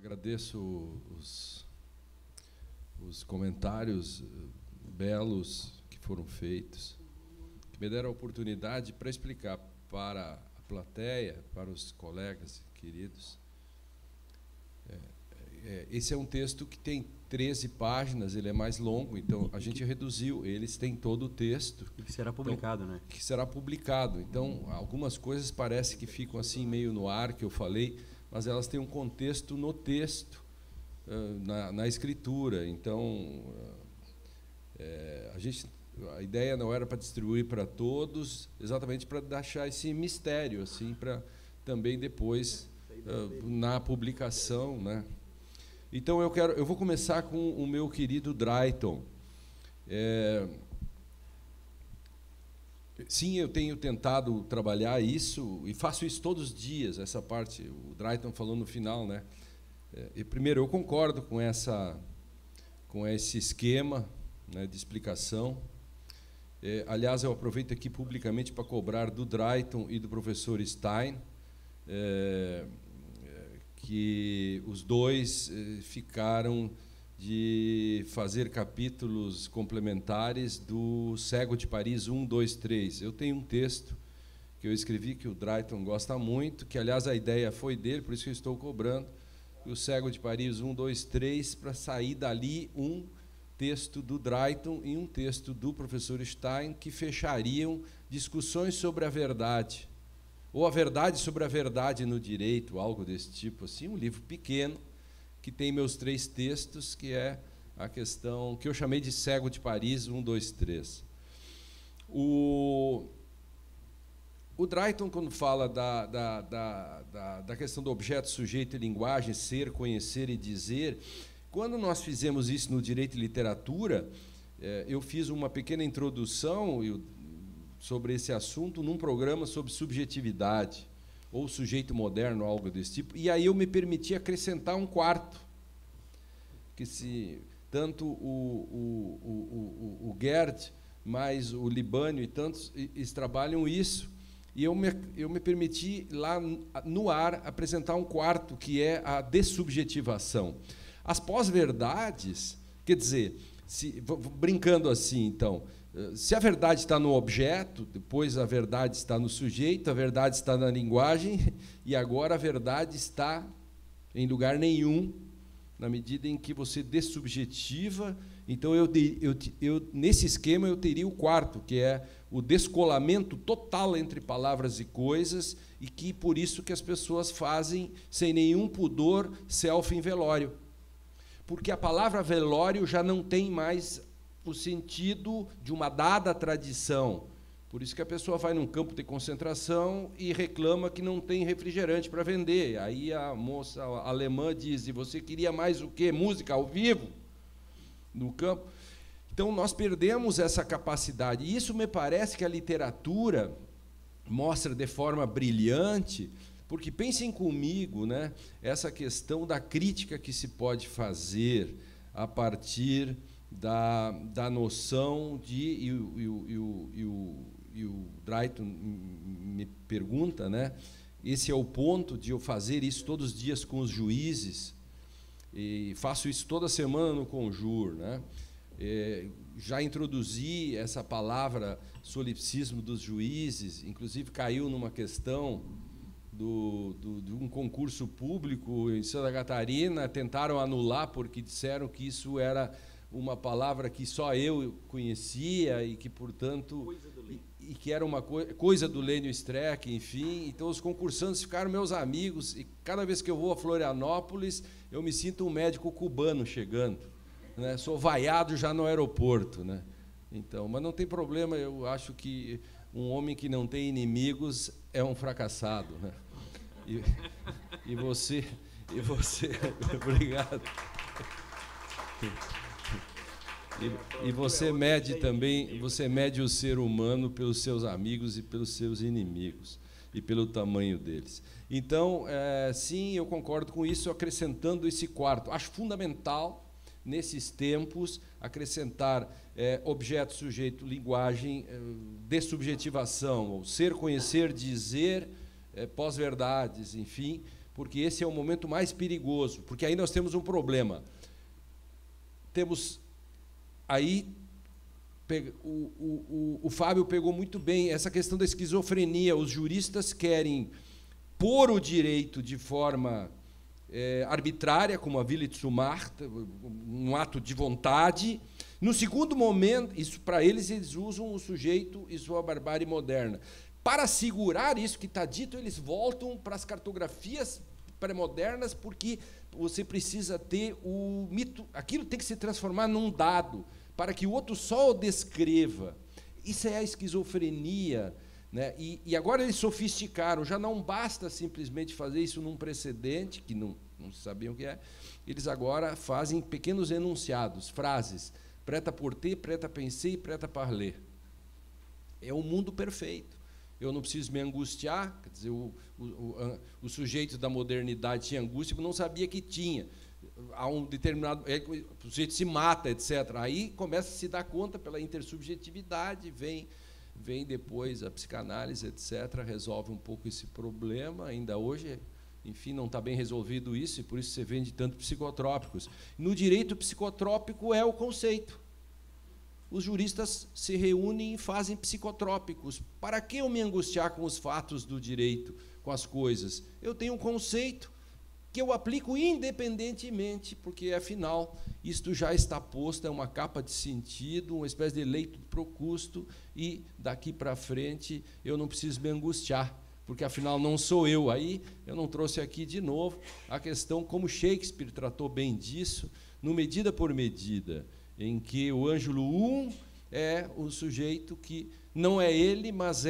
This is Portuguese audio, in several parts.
agradeço os comentários belos que foram feitos, que me deram a oportunidade para explicar para a plateia, para os colegas queridos. Esse é um texto que tem 13 páginas, ele é mais longo, então a gente reduziu, eles têm todo o texto. E que será publicado, então, né? Que será publicado. Então, algumas coisas parece que ficam assim meio no ar, que eu falei, mas elas têm um contexto no texto, na escritura. Então, a ideia não era para distribuir para todos, exatamente para deixar esse mistério, assim, para também depois, na publicação, né? Então, eu vou começar com o meu querido Drayton. Sim, eu tenho tentado trabalhar isso, e faço isso todos os dias, essa parte, o Drayton falou no final, né? Primeiro, eu concordo com esse esquema, né, de explicação. Aliás, eu aproveito aqui publicamente para cobrar do Drayton e do professor Stein, que os dois ficaram de fazer capítulos complementares do Cego de Paris 1, 2, 3. Eu tenho um texto que eu escrevi, que o Drayton gosta muito, que, aliás, a ideia foi dele, por isso que eu estou cobrando, o Cego de Paris 1, 2, 3, para sair dali um texto do Drayton e um texto do professor Stein, que fechariam discussões sobre a verdade, ou a verdade sobre a verdade no direito, algo desse tipo, assim, um livro pequeno, que tem meus 3 textos, que é a questão que eu chamei de Cego de Paris 1, 2, 3. O Drayton, quando fala da questão do objeto, sujeito e linguagem, ser, conhecer e dizer, quando nós fizemos isso no Direito e Literatura, eu fiz uma pequena introdução sobre esse assunto num programa sobre subjetividade, ou sujeito moderno, algo desse tipo, e aí eu me permiti acrescentar um quarto, que tanto o Gerd, mais o Libânio e tantos, eles trabalham isso, e eu me permiti, lá no ar, apresentar um quarto, que é a dessubjetivação. As pós-verdades, quer dizer, brincando assim, então, se a verdade está no objeto, depois a verdade está no sujeito, a verdade está na linguagem, e agora a verdade está em lugar nenhum, na medida em que você dessubjetiva. Então, nesse esquema, eu teria o quarto, que é o descolamento total entre palavras e coisas, e que, por isso, que as pessoas fazem, sem nenhum pudor, selfie em velório. Porque a palavra velório já não tem mais o sentido de uma dada tradição. Por isso que a pessoa vai num campo de concentração e reclama que não tem refrigerante para vender. Aí a moça alemã diz: e você queria mais o quê? Música ao vivo? No campo. Então, nós perdemos essa capacidade. E isso me parece que a literatura mostra de forma brilhante, porque pensem comigo, né, essa questão da crítica que se pode fazer a partir da noção de, e o Drayton me pergunta, né, esse é o ponto de eu fazer isso todos os dias com os juízes, e faço isso toda semana no Conjur, né? Já introduzi essa palavra solipsismo dos juízes, inclusive caiu numa questão de um concurso público em Santa Catarina, tentaram anular porque disseram que isso era uma palavra que só eu conhecia e que, portanto, e que era uma coisa do Lênio Streck, enfim. Então, os concursantes ficaram meus amigos, e cada vez que eu vou a Florianópolis, eu me sinto um médico cubano chegando, né? Sou vaiado já no aeroporto, né? Então, mas não tem problema, eu acho que um homem que não tem inimigos é um fracassado, né? E você, obrigado. E você mede também, você mede o ser humano pelos seus amigos e pelos seus inimigos, e pelo tamanho deles. Então, sim, eu concordo com isso, acrescentando esse quarto. Acho fundamental, nesses tempos, acrescentar objeto, sujeito, linguagem, dessubjetivação, ou ser, conhecer, dizer, pós-verdades, enfim, porque esse é o momento mais perigoso, porque aí nós temos um problema. Temos aí, o Fábio pegou muito bem essa questão da esquizofrenia. Os juristas querem pôr o direito de forma arbitrária, como a Willi Zumach, um ato de vontade. No segundo momento, isso para eles usam o sujeito e sua barbárie moderna. Para segurar isso que está dito, eles voltam para as cartografias pré-modernas, porque você precisa ter o mito, aquilo tem que se transformar num dado, para que o outro só o descreva. Isso é a esquizofrenia, né? E agora eles sofisticaram, já não basta simplesmente fazer isso num precedente, que não sabiam o que é, eles agora fazem pequenos enunciados, frases, prêt-à-porter, prêt-à-penser e prêt-à-parler. É um mundo perfeito. Eu não preciso me angustiar, quer dizer, o sujeito da modernidade tinha angústia, mas não sabia que tinha. Há um determinado... o sujeito se mata, etc. Aí começa a se dar conta pela intersubjetividade, vem depois a psicanálise, etc., resolve um pouco esse problema. Ainda hoje, enfim, não está bem resolvido isso, e por isso você vende tanto psicotrópicos. No direito, psicotrópico é o conceito. Os juristas se reúnem e fazem psicotrópicos. Para que eu me angustiar com os fatos do direito, com as coisas? Eu tenho um conceito que eu aplico independentemente, porque, afinal, isto já está posto, é uma capa de sentido, uma espécie de leito pro custo, e, daqui para frente, eu não preciso me angustiar, porque, afinal, não sou eu. Aí, eu não trouxe aqui, de novo, a questão como Shakespeare tratou bem disso, no Medida por Medida, em que o Ângelo 1 é o sujeito que não é ele, mas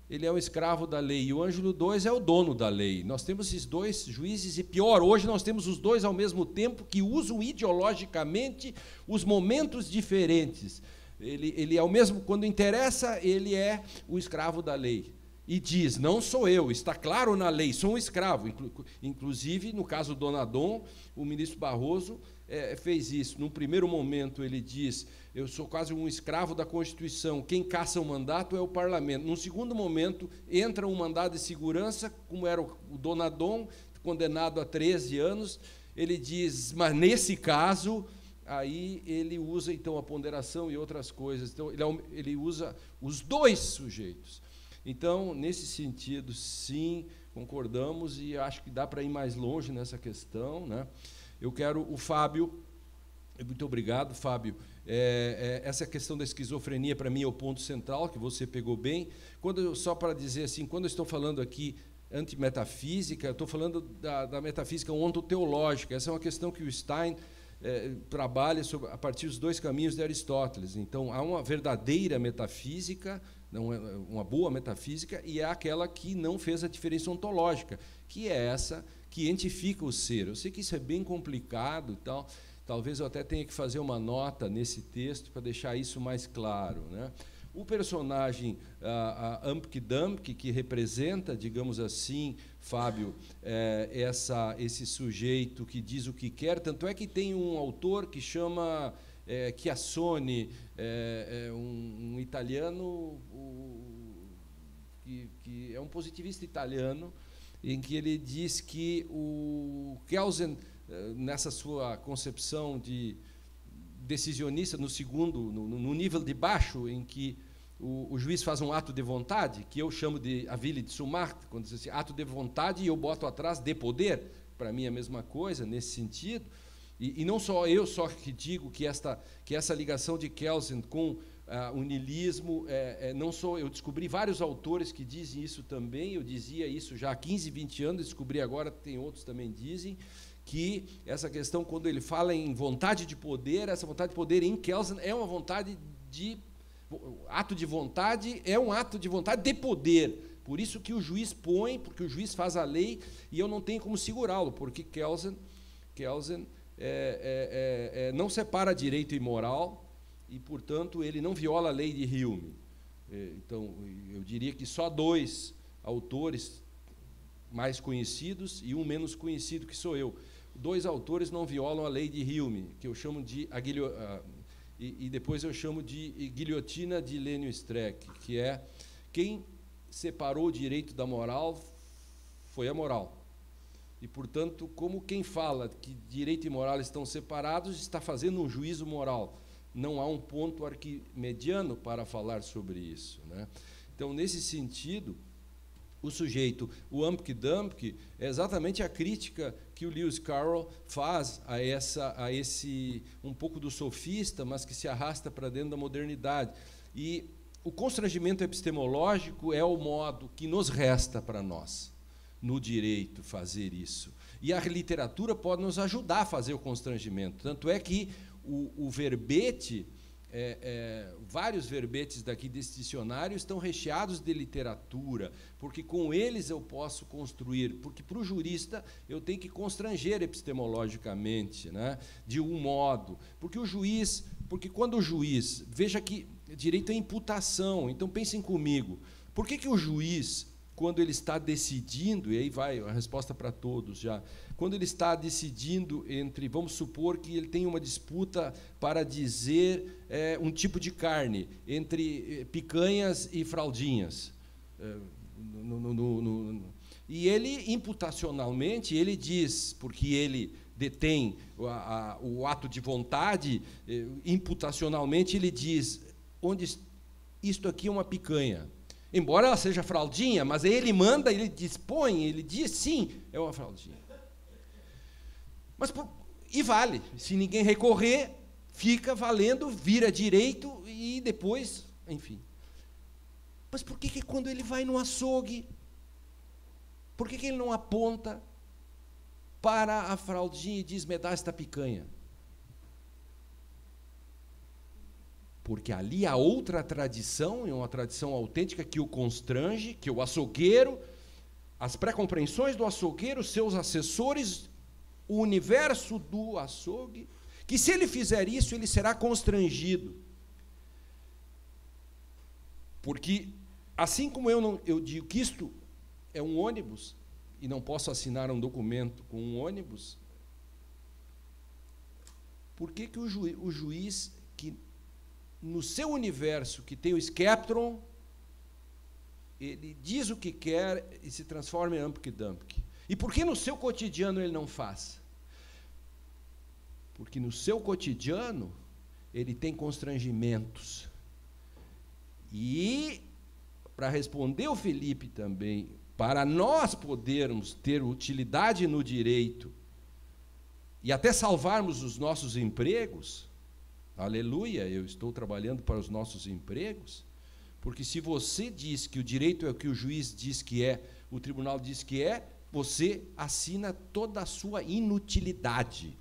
ele é um escravo da lei, e o Ângelo 2 é o dono da lei. Nós temos esses dois juízes, e pior, hoje nós temos os dois ao mesmo tempo, que usam ideologicamente os momentos diferentes. Ele é o mesmo, quando interessa, ele é o escravo da lei. E diz, não sou eu, está claro na lei, sou um escravo. Inclusive, no caso do Donadon, o ministro Barroso fez isso. Num primeiro momento, ele diz, eu sou quase um escravo da Constituição, quem caça o mandato é o parlamento. Num segundo momento, entra um mandado de segurança, como era o Donadon, condenado a 13 anos, ele diz, mas nesse caso, aí ele usa, então, a ponderação e outras coisas. Então, ele usa os dois sujeitos. Então, nesse sentido, sim, concordamos, e acho que dá para ir mais longe nessa questão, né? Eu quero o Fábio, muito obrigado, Fábio. Essa questão da esquizofrenia, para mim, é o ponto central, que você pegou bem. Só para dizer assim, quando eu estou falando aqui antimetafísica, eu estou falando da metafísica ontoteológica. Essa é uma questão que o Stein trabalha a partir dos dois caminhos de Aristóteles. Então, há uma verdadeira metafísica, uma boa metafísica, e é aquela que não fez a diferença ontológica, que é essa que identifica o ser. Eu sei que isso é bem complicado e tal, talvez eu até tenha que fazer uma nota nesse texto para deixar isso mais claro, né? O personagem Ampk-Dumpk, que representa, digamos assim, Fábio, esse sujeito que diz o que quer, tanto é que tem um autor que chama Chiassoni, um italiano, que é um positivista italiano, em que ele diz que o Kelsen, nessa sua concepção de decisionista, no nível de baixo, em que o juiz faz um ato de vontade, que eu chamo de a Willi Zumach, quando diz assim, ato de vontade, e eu boto atrás de poder, para mim é a mesma coisa, nesse sentido, e não só eu que digo que essa ligação de Kelsen com o niilismo, não sou eu, descobri vários autores que dizem isso também, eu dizia isso já há 15, 20 anos, descobri agora, tem outros também dizem, que essa questão, quando ele fala em vontade de poder, essa vontade de poder em Kelsen é uma vontade de... ato de vontade é um ato de vontade de poder, por isso que o juiz põe, porque o juiz faz a lei, e eu não tenho como segurá-lo, porque Kelsen não separa direito e moral, e, portanto, ele não viola a lei de Hume. Então, eu diria que só dois autores mais conhecidos e um menos conhecido, que sou eu. Dois autores não violam a lei de Hume, que eu chamo de... E depois eu chamo de guilhotina de Lênio Streck, que é quem separou o direito da moral foi a moral. E, portanto, como quem fala que direito e moral estão separados, está fazendo um juízo moral. Não há um ponto arquimediano para falar sobre isso, né? Então, nesse sentido, o sujeito, o Humpty-Dumpty, é exatamente a crítica que o Lewis Carroll faz a esse um pouco do sofista, mas que se arrasta para dentro da modernidade. E o constrangimento epistemológico é o modo que nos resta para nós, no direito, fazer isso. E a literatura pode nos ajudar a fazer o constrangimento. Tanto é que o verbete, vários verbetes daqui desse dicionário estão recheados de literatura, porque com eles eu posso construir, porque para o jurista eu tenho que constranger epistemologicamente, né, de um modo, porque quando o juiz, veja que direito é imputação, então pensem comigo, por que o juiz, quando ele está decidindo, e aí vai a resposta para todos já, quando ele está decidindo entre, vamos supor que ele tem uma disputa para dizer um tipo de carne, entre picanhas e fraldinhas, e ele, imputacionalmente, ele diz, porque ele detém o ato de vontade, imputacionalmente ele diz, isto aqui é uma picanha, embora ela seja fraldinha, mas ele manda, ele dispõe, ele diz, sim, é uma fraldinha. E vale, se ninguém recorrer, fica valendo, vira direito e depois, enfim. Mas por que quando ele vai no açougue, por que ele não aponta para a fraldinha e diz, me dá esta picanha? Porque ali há outra tradição, é uma tradição autêntica que o constrange, que o açougueiro, as pré-compreensões do açougueiro, seus assessores, o universo do açougue, que se ele fizer isso, ele será constrangido. Porque, assim como eu digo que isto é um ônibus, e não posso assinar um documento com um ônibus, por que o juiz, que no seu universo, que tem o Skeptron, ele diz o que quer e se transforma em Humpty-Dumpty? E por que no seu cotidiano ele não faz? Porque no seu cotidiano ele tem constrangimentos. E, para responder o Felipe também, para nós podermos ter utilidade no direito e até salvarmos os nossos empregos, aleluia, eu estou trabalhando para os nossos empregos, porque se você diz que o direito é o que o juiz diz que é, o tribunal diz que é, você assina toda a sua inutilidade.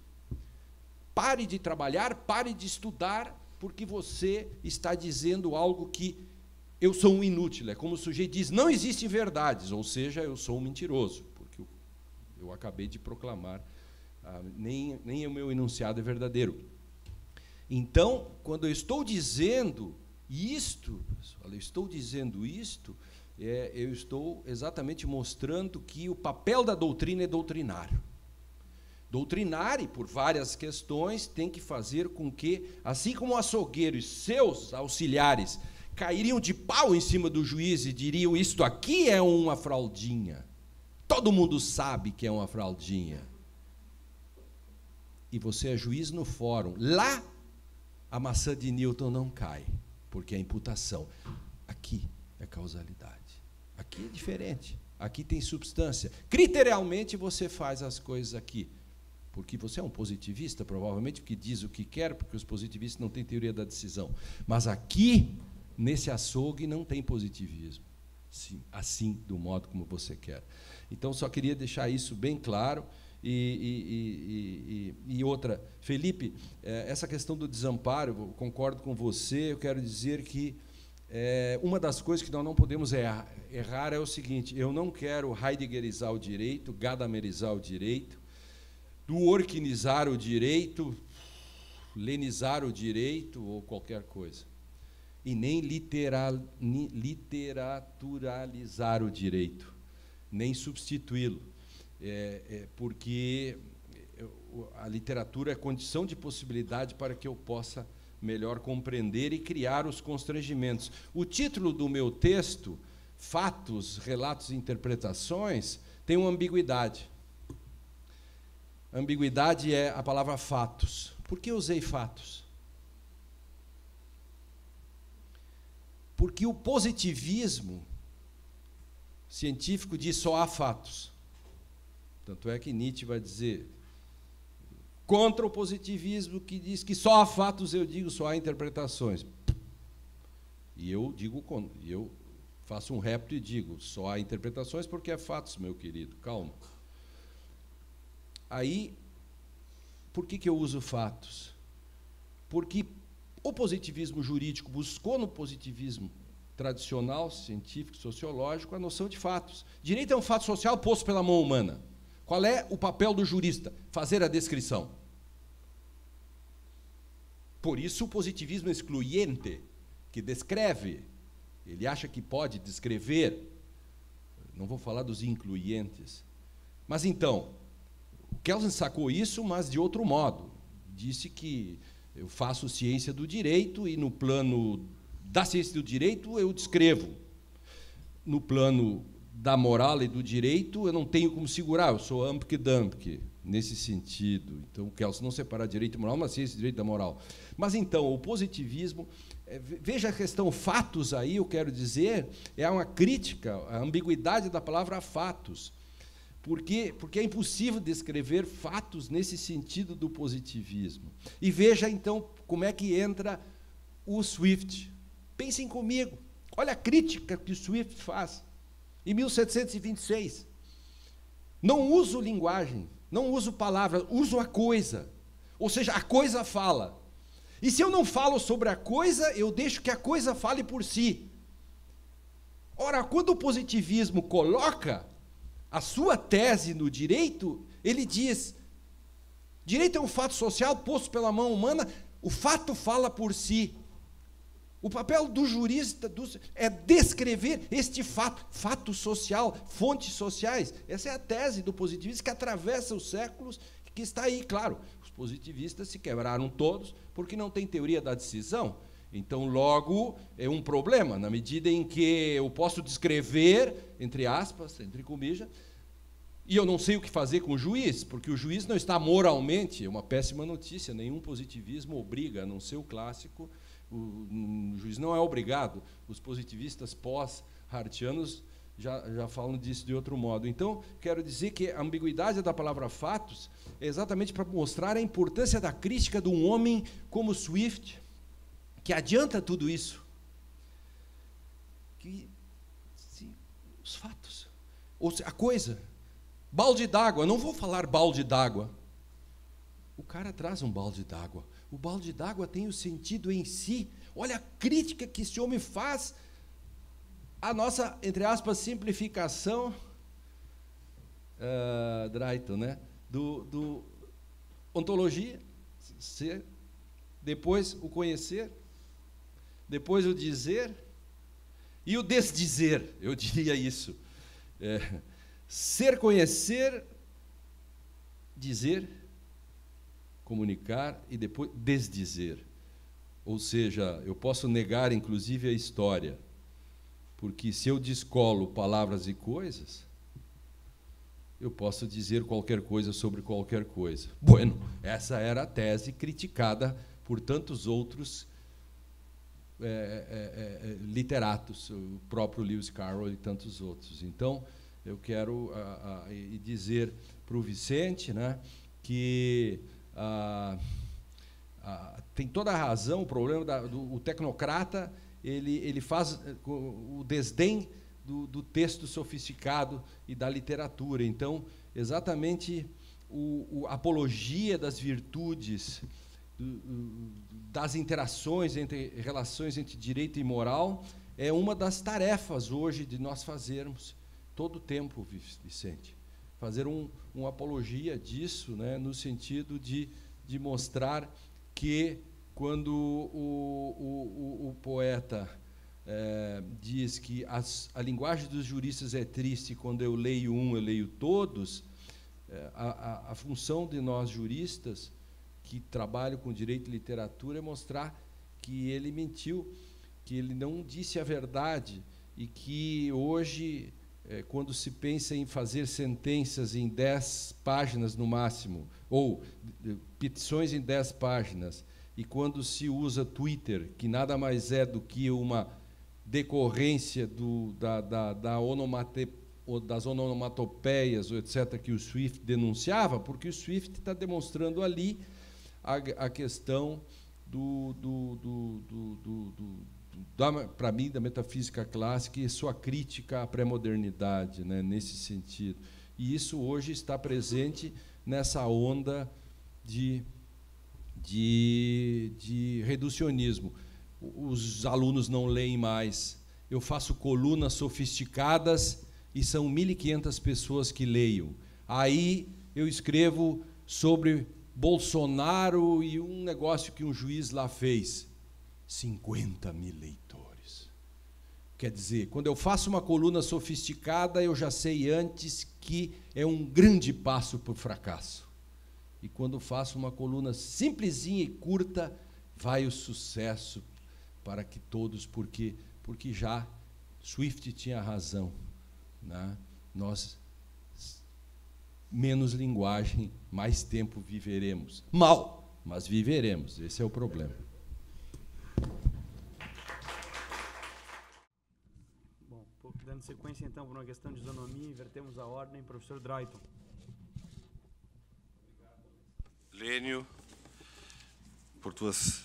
Pare de trabalhar, pare de estudar, porque você está dizendo algo que eu sou um inútil. É como o sujeito diz, não existem verdades, ou seja, eu sou um mentiroso, porque eu acabei de proclamar, nem o meu enunciado é verdadeiro. Então, quando eu estou dizendo isto, pessoal, eu estou exatamente mostrando que o papel da doutrina é doutrinário. Doutrinar, e por várias questões, tem que fazer com que, assim como o açougueiro e seus auxiliares cairiam de pau em cima do juiz e diriam, isto aqui é uma fraldinha. Todo mundo sabe que é uma fraldinha. E você é juiz no fórum. Lá, a maçã de Newton não cai, porque é imputação. Aqui é causalidade. Aqui é diferente. Aqui tem substância. Criterialmente, você faz as coisas aqui. Porque você é um positivista, provavelmente, porque diz o que quer, porque os positivistas não têm teoria da decisão. Mas aqui, nesse açougue, não tem positivismo. Sim, assim, do modo como você quer. Então, só queria deixar isso bem claro. E outra, Felipe, essa questão do desamparo, eu concordo com você, eu quero dizer que uma das coisas que nós não podemos errar é o seguinte, eu não quero heideggerizar o direito, gadamerizar o direito, dworkinizar o direito, lenizar o direito ou qualquer coisa. E nem literaturalizar o direito, nem substituí-lo. Porque a literatura é condição de possibilidade para que eu possa melhor compreender e criar os constrangimentos. O título do meu texto, Fatos, Relatos e Interpretações, tem uma ambiguidade. ambiguidade é a palavra fatos. Por que eu usei fatos? Porque o positivismo científico diz só há fatos. Tanto é que Nietzsche vai dizer, contra o positivismo que diz que só há fatos, eu digo só há interpretações. E eu faço um repto e digo, só há interpretações porque é fatos, meu querido, calma. Aí, por que eu uso fatos? Porque o positivismo jurídico buscou no positivismo tradicional, científico, sociológico, a noção de fatos. Direito é um fato social posto pela mão humana. Qual é o papel do jurista? Fazer a descrição. Por isso o positivismo excluyente, que descreve, ele acha que pode descrever, não vou falar dos incluentes. Mas então, o Kelsen sacou isso, mas de outro modo. Disse que eu faço ciência do direito e no plano da ciência do direito eu descrevo. No plano da moral e do direito eu não tenho como segurar, eu sou ampque-dumpque, nesse sentido. Então, o Kelsen não separa direito e moral, mas ciência do direito da moral. Mas, então, o positivismo, veja a questão fatos aí, eu quero dizer, é uma crítica à ambiguidade da palavra fatos. Porque é impossível descrever fatos nesse sentido do positivismo. E veja, então, como é que entra o Swift. Pensem comigo, olha a crítica que o Swift faz. Em 1726, não uso linguagem, não uso palavras, uso a coisa. Ou seja, a coisa fala. E se eu não falo sobre a coisa, eu deixo que a coisa fale por si. Ora, quando o positivismo coloca a sua tese no direito, ele diz, direito é um fato social posto pela mão humana, o fato fala por si. O papel do jurista é descrever este fato, fato social, fontes sociais. Essa é a tese do positivismo que atravessa os séculos, que está aí, claro. Os positivistas se quebraram todos porque não tem teoria da decisão. Então, logo, é um problema, na medida em que eu posso descrever, entre aspas, entre comillas, e eu não sei o que fazer com o juiz, porque o juiz não está moralmente, é uma péssima notícia, nenhum positivismo obriga, a não ser o clássico, o juiz não é obrigado. Os positivistas pós-hartianos já falam disso de outro modo. Então, quero dizer que a ambiguidade da palavra fatos é exatamente para mostrar a importância da crítica de um homem como Swift, que adianta tudo isso. Que, sim, os fatos. Ou seja, a coisa. Balde d'água, não vou falar balde d'água. O cara traz um balde d'água. O balde d'água tem o sentido em si. Olha a crítica que esse homem faz à nossa, entre aspas, simplificação, Drayton, né? do ontologia, ser, depois o conhecer, depois o dizer e o desdizer, eu diria isso. Ser, conhecer, dizer, comunicar e depois desdizer. Ou seja, eu posso negar, inclusive, a história, porque se eu descolo palavras e coisas, eu posso dizer qualquer coisa sobre qualquer coisa. Bueno, essa era a tese criticada por tantos outros literatos, o próprio Lewis Carroll e tantos outros. Então, eu quero dizer para o Vicente, né, que tem toda a razão. O problema do tecnocrata, ele faz o desdém do texto sofisticado e da literatura. Então, exatamente a apologia das virtudes, das interações, relações entre direito e moral, é uma das tarefas hoje de nós fazermos todo o tempo, Vicente. Fazer uma apologia disso, né, no sentido de mostrar que, quando o poeta diz que a linguagem dos juristas é triste, quando eu leio um, eu leio todos, a função de nós juristas, que trabalham com direito e literatura, é mostrar que ele mentiu, que ele não disse a verdade, e que hoje quando se pensa em fazer sentenças em 10 páginas no máximo, ou petições em 10 páginas, e quando se usa Twitter, que nada mais é do que uma decorrência das onomatopeias, etc., que o Swift denunciava, porque o Swift está demonstrando ali a questão para mim, da metafísica clássica e sua crítica à pré-modernidade, né, nesse sentido. E isso hoje está presente nessa onda de reducionismo. Os alunos não leem mais. Eu faço colunas sofisticadas e são 1.500 pessoas que leiam. Aí eu escrevo sobre Bolsonaro e um negócio que um juiz lá fez. 50.000 leitores. Quer dizer, quando eu faço uma coluna sofisticada, eu já sei antes que é um grande passo para o fracasso. E quando faço uma coluna simplesinha e curta, vai o sucesso para que todos, porque já Swift tinha razão, né? Nós, menos linguagem, mais tempo viveremos. Mal, mas viveremos. Esse é o problema. Bom, dando sequência, então, por uma questão de isonomia, invertemos a ordem. Professor Drayton. Lênio, por tuas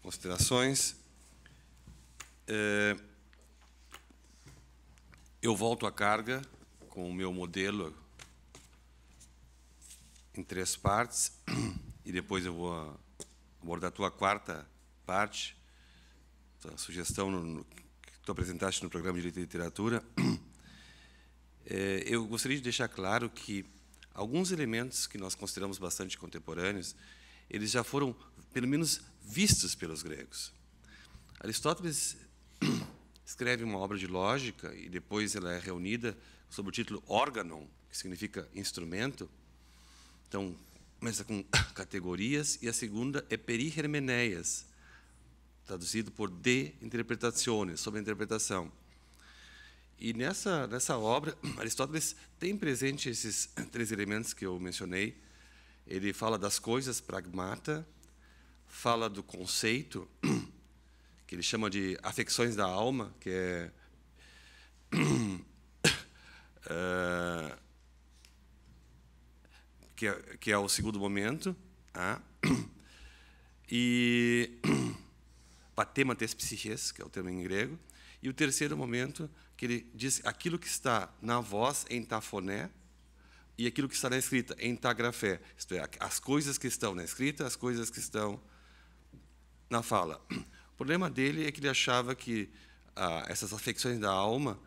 considerações. Eu volto à carga com o meu modelo em 3 partes, e depois eu vou abordar a tua quarta parte, a sugestão que tu apresentaste no programa de literatura. Eu gostaria de deixar claro que alguns elementos que nós consideramos bastante contemporâneos, eles já foram, pelo menos, vistos pelos gregos. Aristóteles escreve uma obra de lógica, e depois ela é reunida sob o título Organon, que significa instrumento. Então, começa com categorias, e a segunda é perihermeneias, traduzido por de interpretazione, sobre a interpretação. E nessa obra, Aristóteles tem presente esses 3 elementos que eu mencionei. Ele fala das coisas, pragmata, fala do conceito, que ele chama de afecções da alma, que é o segundo momento, e patemates psiches, que é o termo em grego, e o terceiro momento, que ele diz aquilo que está na voz, em tafoné, e aquilo que está na escrita, em tagrafé, isto é, as coisas que estão na escrita, as coisas que estão na fala. O problema dele é que ele achava que essas afecções da alma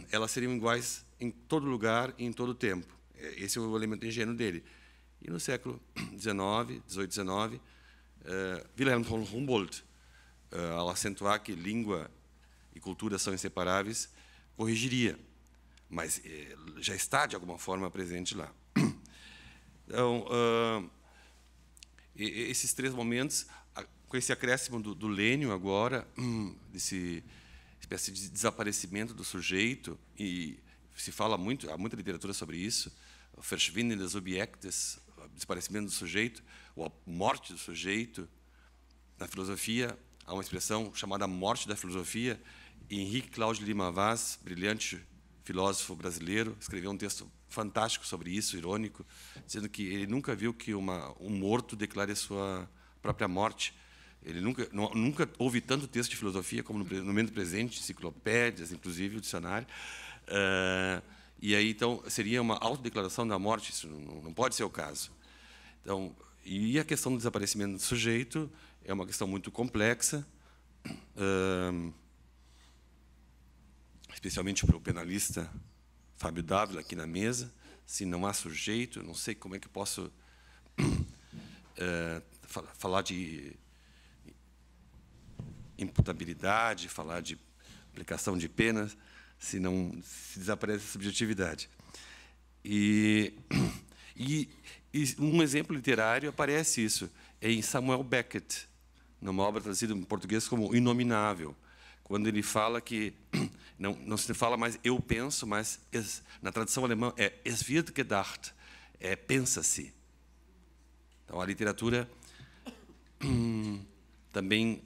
elas seriam iguais em todo lugar e em todo tempo. Esse é o elemento ingênuo dele. E no século XIX, 18, 19, Wilhelm von Humboldt, ao acentuar que língua e cultura são inseparáveis, corrigiria, mas já está, de alguma forma, presente lá. Então, esses 3 momentos, com esse acréscimo do Lênio agora, desse espécie de desaparecimento do sujeito, e se fala muito, há muita literatura sobre isso, o Verschwinden des Objektes, o desaparecimento do sujeito, ou a morte do sujeito. Na filosofia, há uma expressão chamada morte da filosofia, e Henrique Cláudio Lima Vaz, brilhante filósofo brasileiro, escreveu um texto fantástico sobre isso, irônico, dizendo que ele nunca viu que um morto declare sua própria morte. Ele nunca houve tanto texto de filosofia como no momento presente, enciclopédias, inclusive o dicionário. E aí, então, seria uma autodeclaração da morte, isso não pode ser o caso. Então, e a questão do desaparecimento do sujeito é uma questão muito complexa, especialmente para o penalista Fábio Dávila, aqui na mesa. Se não há sujeito, não sei como é que posso falar de imputabilidade, falar de aplicação de penas, se desaparece a subjetividade. E um exemplo literário aparece isso, é em Samuel Beckett, numa obra traduzida em português como Inominável, quando ele fala que não se fala mais eu penso, mas na tradução alemã é es wird gedacht, pensa-se. Então, a literatura também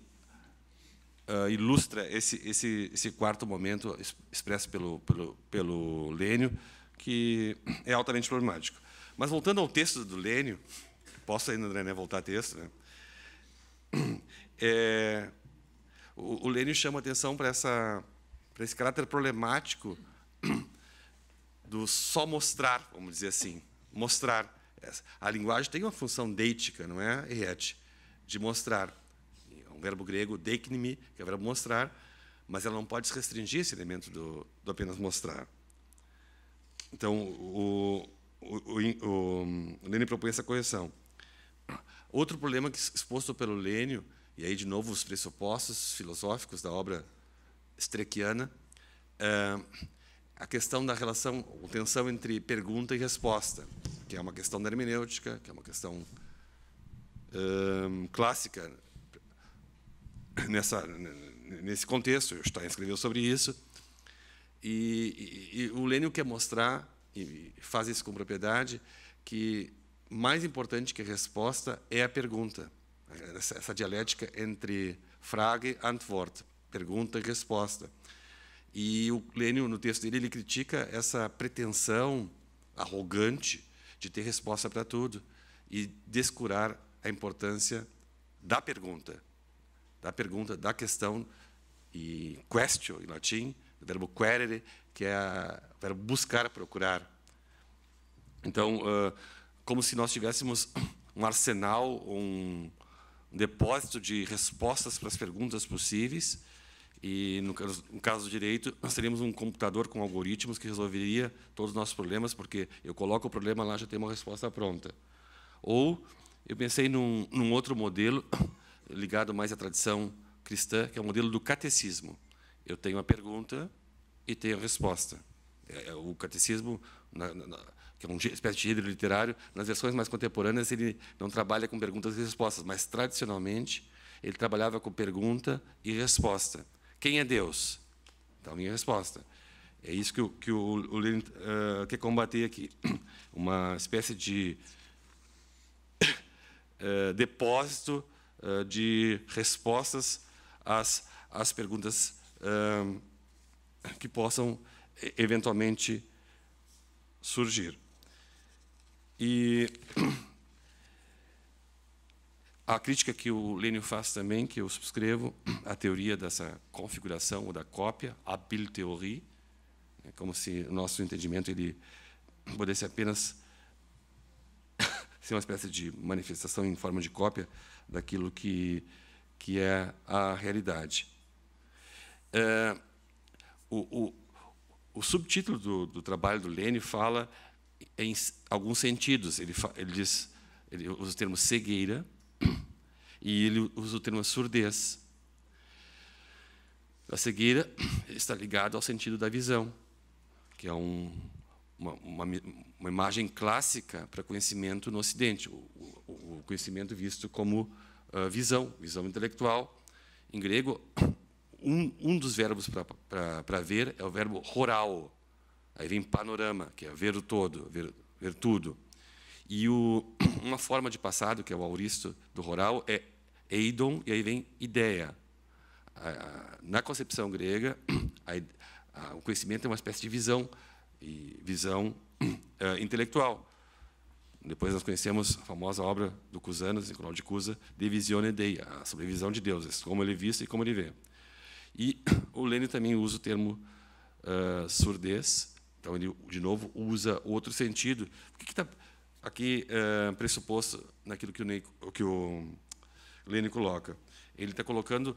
ilustra esse quarto momento expresso pelo Lênio, que é altamente problemático. Mas, voltando ao texto do Lênio, posso ainda, André, né, voltar ao texto, né? O Lênio chama atenção para esse caráter problemático do só mostrar, vamos dizer assim, mostrar. A linguagem tem uma função deítica, não é, Henriette? De mostrar. É um verbo grego, deiknimi, que é o verbo mostrar, mas ela não pode se restringir esse elemento do apenas mostrar. Então, o Lênio propõe essa correção. Outro problema exposto pelo Lênio, e aí, de novo, os pressupostos filosóficos da obra streckiana, a questão da relação, a tensão entre pergunta e resposta, que é uma questão da hermenêutica, que é uma questão clássica nesse contexto. Stein escreveu sobre isso. E o Lênio quer mostrar, e faz isso com propriedade, que mais importante que a resposta é a pergunta. Essa dialética entre Frage e Antwort, pergunta e resposta. E o Lênio, no texto dele, ele critica essa pretensão arrogante de ter resposta para tudo e descurar a importância da pergunta, da questão, e quaestio, em latim, o verbo quaerere, que é o verbo buscar, procurar. Então, como se nós tivéssemos um arsenal, um depósito de respostas para as perguntas possíveis, e, no caso do direito, nós teríamos um computador com algoritmos que resolveria todos os nossos problemas, porque eu coloco o problema lá, já tem uma resposta pronta. Ou eu pensei num outro modelo, ligado mais à tradição cristã, que é o modelo do catecismo. Eu tenho a pergunta e tenho a resposta. O catecismo, que é uma espécie de gênero literário, nas versões mais contemporâneas, ele não trabalha com perguntas e respostas, mas, tradicionalmente, ele trabalhava com pergunta e resposta. Quem é Deus? Então, minha resposta. É isso que o Lênio quer combater aqui. Uma espécie de depósito de respostas às perguntas que possam, eventualmente, surgir. E a crítica que o Lênio faz também, que eu subscrevo, a teoria dessa configuração ou da cópia, a Bildtheorie, como se o nosso entendimento ele pudesse apenas ser uma espécie de manifestação em forma de cópia daquilo que é a realidade. O subtítulo do trabalho do Lênio fala em alguns sentidos. Ele usa o termo cegueira e ele usa o termo surdez. A cegueira está ligada ao sentido da visão, que é uma imagem clássica para conhecimento no Ocidente, o conhecimento visto como visão intelectual. Em grego, um dos verbos para ver é o verbo horao. Aí vem panorama, que é ver o todo, ver tudo. E uma forma de passado, que é o auristo do horao, é eidon, e aí vem ideia. Na concepção grega, o conhecimento é uma espécie de visão, e visão intelectual. Depois nós conhecemos a famosa obra do Cusanos, Nicolau de Cusa, De Visione Dei, a sobrevisão de Deus, como ele vê e como ele vê. E o Lênio também usa o termo surdez. Então, ele, de novo, usa outro sentido. O que está aqui pressuposto naquilo que o Lênio coloca? Ele está colocando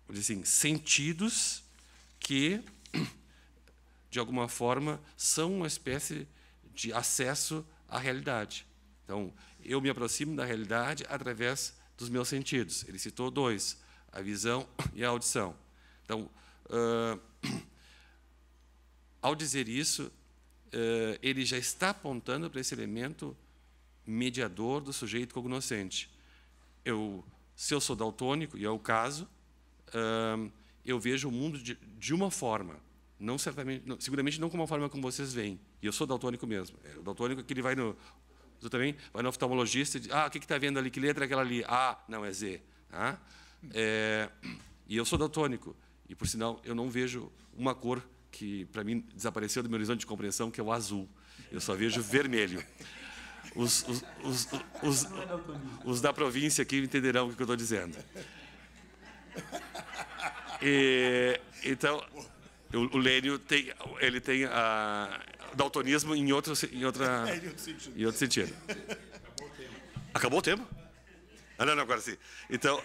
assim, sentidos que, de alguma forma, são uma espécie de acesso à realidade. Então, eu me aproximo da realidade através dos meus sentidos. Ele citou dois, a visão e a audição. Então, ao dizer isso, ele já está apontando para esse elemento mediador do sujeito cognoscente. Se eu sou daltônico, e é o caso, eu vejo o mundo de uma forma, não certamente, não, seguramente não como uma forma como vocês veem. E eu sou daltônico mesmo. O daltônico que ele vai no, você também vai no oftalmologista e diz: o que está vendo ali? Que letra é aquela ali? Não, é Z. E eu sou daltônico. E, por sinal, eu não vejo uma cor que, para mim, desapareceu do meu horizonte de compreensão, que é o azul. Eu só vejo vermelho. Os da província aqui entenderão o que eu estou dizendo. Então, o Lênio tem daltonismo em outro sentido. Acabou o tempo? Não, agora sim. Então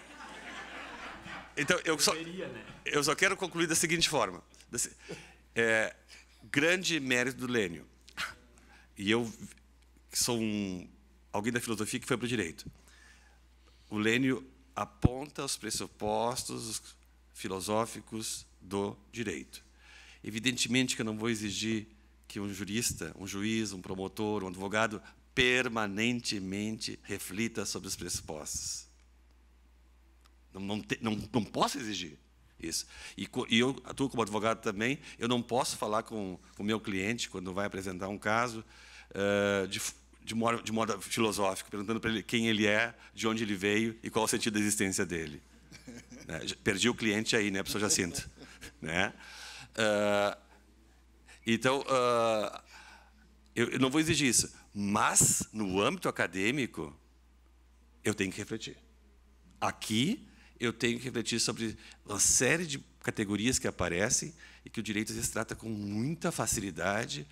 eu só quero concluir da seguinte forma. Grande mérito do Lênio. E eu sou alguém da filosofia que foi para o direito. O Lênio aponta os pressupostos filosóficos do direito. Evidentemente que eu não vou exigir que um jurista, um juiz, um promotor, um advogado permanentemente reflita sobre os pressupostos. Não posso exigir isso. E eu atuo como advogado também. Eu não posso falar com o meu cliente, quando vai apresentar um caso, de modo filosófico, perguntando para ele quem ele é, de onde ele veio e qual o sentido da existência dele. Perdi o cliente aí, né, professor Jacinto? Né? Então, eu não vou exigir isso. Mas, no âmbito acadêmico, eu tenho que refletir. Aqui, eu tenho que refletir sobre uma série de categorias que aparecem e que o direito, às vezes, trata com muita facilidade,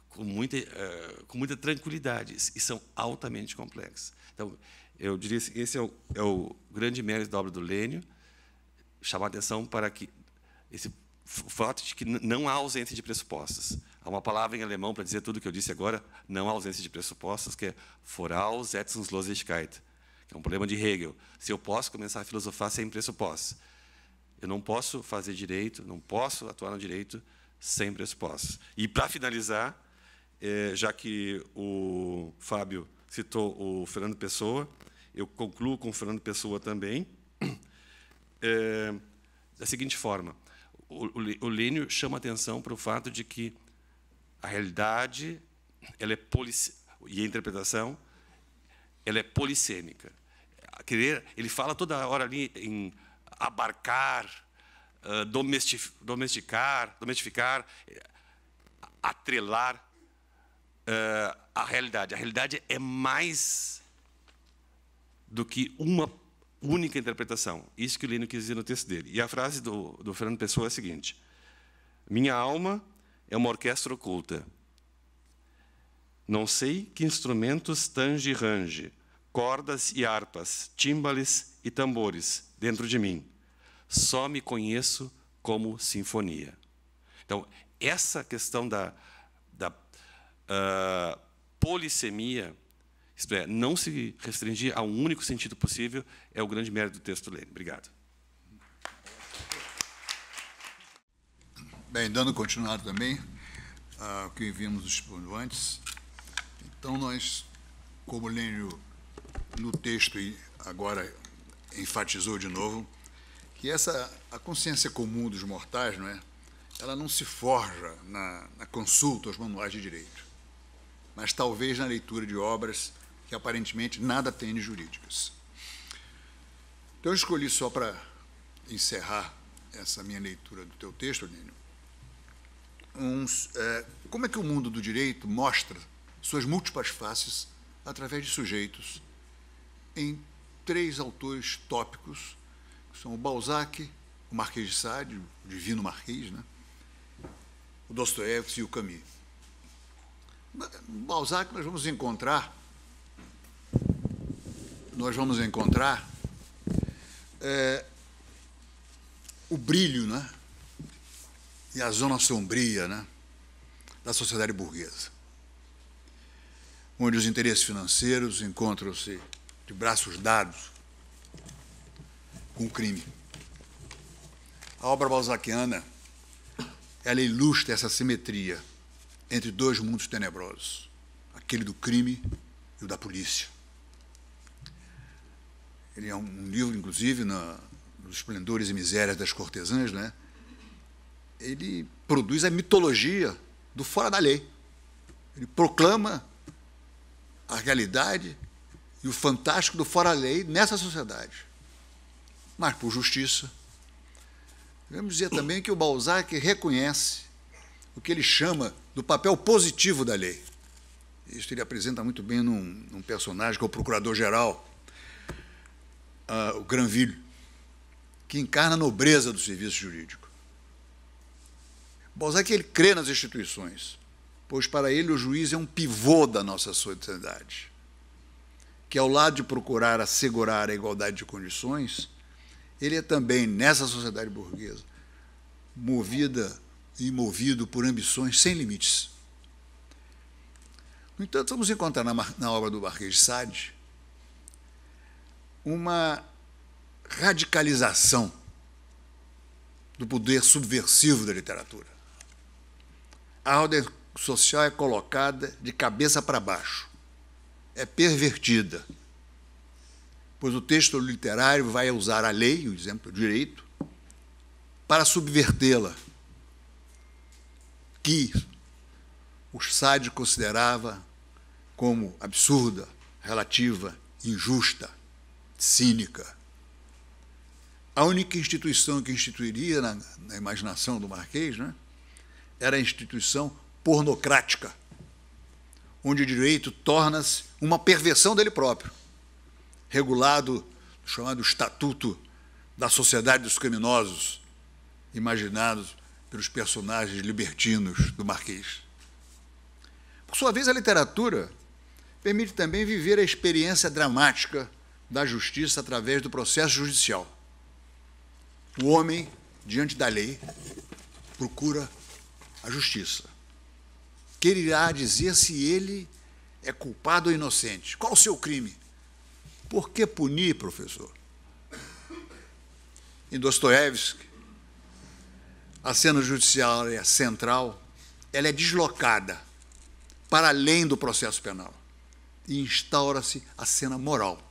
com muita tranquilidade, e são altamente complexos. Então, eu diria que esse é o grande mérito da obra do Lênio, chamar a atenção para que esse fato de que não há ausência de pressupostos. Há uma palavra em alemão para dizer tudo o que eu disse agora: não há ausência de pressupostos, que é Voraussetzungslosigkeit, que é um problema de Hegel. Se eu posso começar a filosofar sem pressupostos, eu não posso fazer direito, não posso atuar no direito sem pressupostos. E, para finalizar, já que o Fábio citou o Fernando Pessoa, eu concluo com o Fernando Pessoa também, da seguinte forma: o Lênio chama atenção para o fato de que a realidade ela e a interpretação ela é polissêmica. Ele fala toda hora ali em abarcar, domesticar, atrelar a realidade. A realidade é mais do que uma única interpretação. Isso que o Lênio quis dizer no texto dele. E a frase do Fernando Pessoa é a seguinte: minha alma é uma orquestra oculta. Não sei que instrumentos tange e range, cordas e harpas, tímbales e tambores dentro de mim. Só me conheço como sinfonia. Então, essa questão da polissemia, isto é, não se restringir a um único sentido possível, é o grande mérito do texto do Lênio. Obrigado. Bem, dando continuidade também ao que vimos expondo antes, então nós, como Lênio no texto e agora enfatizou de novo, que a consciência comum dos mortais, não é? Ela não se forja na consulta aos manuais de direito, mas talvez na leitura de obras que aparentemente nada têm de jurídicas. Então eu escolhi, só para encerrar essa minha leitura do teu texto, Lênio, como é que o mundo do direito mostra suas múltiplas faces através de sujeitos em 3 autores tópicos, que são o Balzac, o Marquês de Sade, o Divino Marquês, né? O Dostoiévski e o Camus. No Balzac nós vamos encontrar o brilho, né? E a zona sombria, né, da sociedade burguesa, onde os interesses financeiros encontram-se de braços dados com o crime. A obra balzaquiana, ela ilustra essa simetria entre 2 mundos tenebrosos, aquele do crime e o da polícia. Ele é um livro, inclusive, nos dos esplendores e misérias das cortesãs, né? Ele produz a mitologia do fora da lei. Ele proclama a realidade e o fantástico do fora da lei nessa sociedade. Mas, por justiça, devemos dizer também que o Balzac reconhece o que ele chama do papel positivo da lei. Isso ele apresenta muito bem num personagem que é o procurador-geral, o Granville, que encarna a nobreza do serviço jurídico. Balzac ele crê nas instituições, pois para ele o juiz é um pivô da nossa sociedade, que ao lado de procurar assegurar a igualdade de condições, ele é também, nessa sociedade burguesa, movida e movido por ambições sem limites. No entanto, vamos encontrar na obra do Marquês de Sade uma radicalização do poder subversivo da literatura. A ordem social é colocada de cabeça para baixo, é pervertida, pois o texto literário vai usar a lei, o exemplo do direito, para subvertê-la, que o Sade considerava como absurda, relativa, injusta, cínica. A única instituição que instituiria na imaginação do Marquês, né, era a instituição pornocrática, onde o direito torna-se uma perversão dele próprio, regulado no chamado Estatuto da Sociedade dos Criminosos, imaginados pelos personagens libertinos do Marquês. Por sua vez, a literatura permite também viver a experiência dramática da justiça através do processo judicial. O homem, diante da lei, procura a justiça. Que ele irá dizer se ele é culpado ou inocente. Qual o seu crime? Por que punir, professor? Em Dostoiévski, a cena judiciária central ela é deslocada para além do processo penal e instaura-se a cena moral.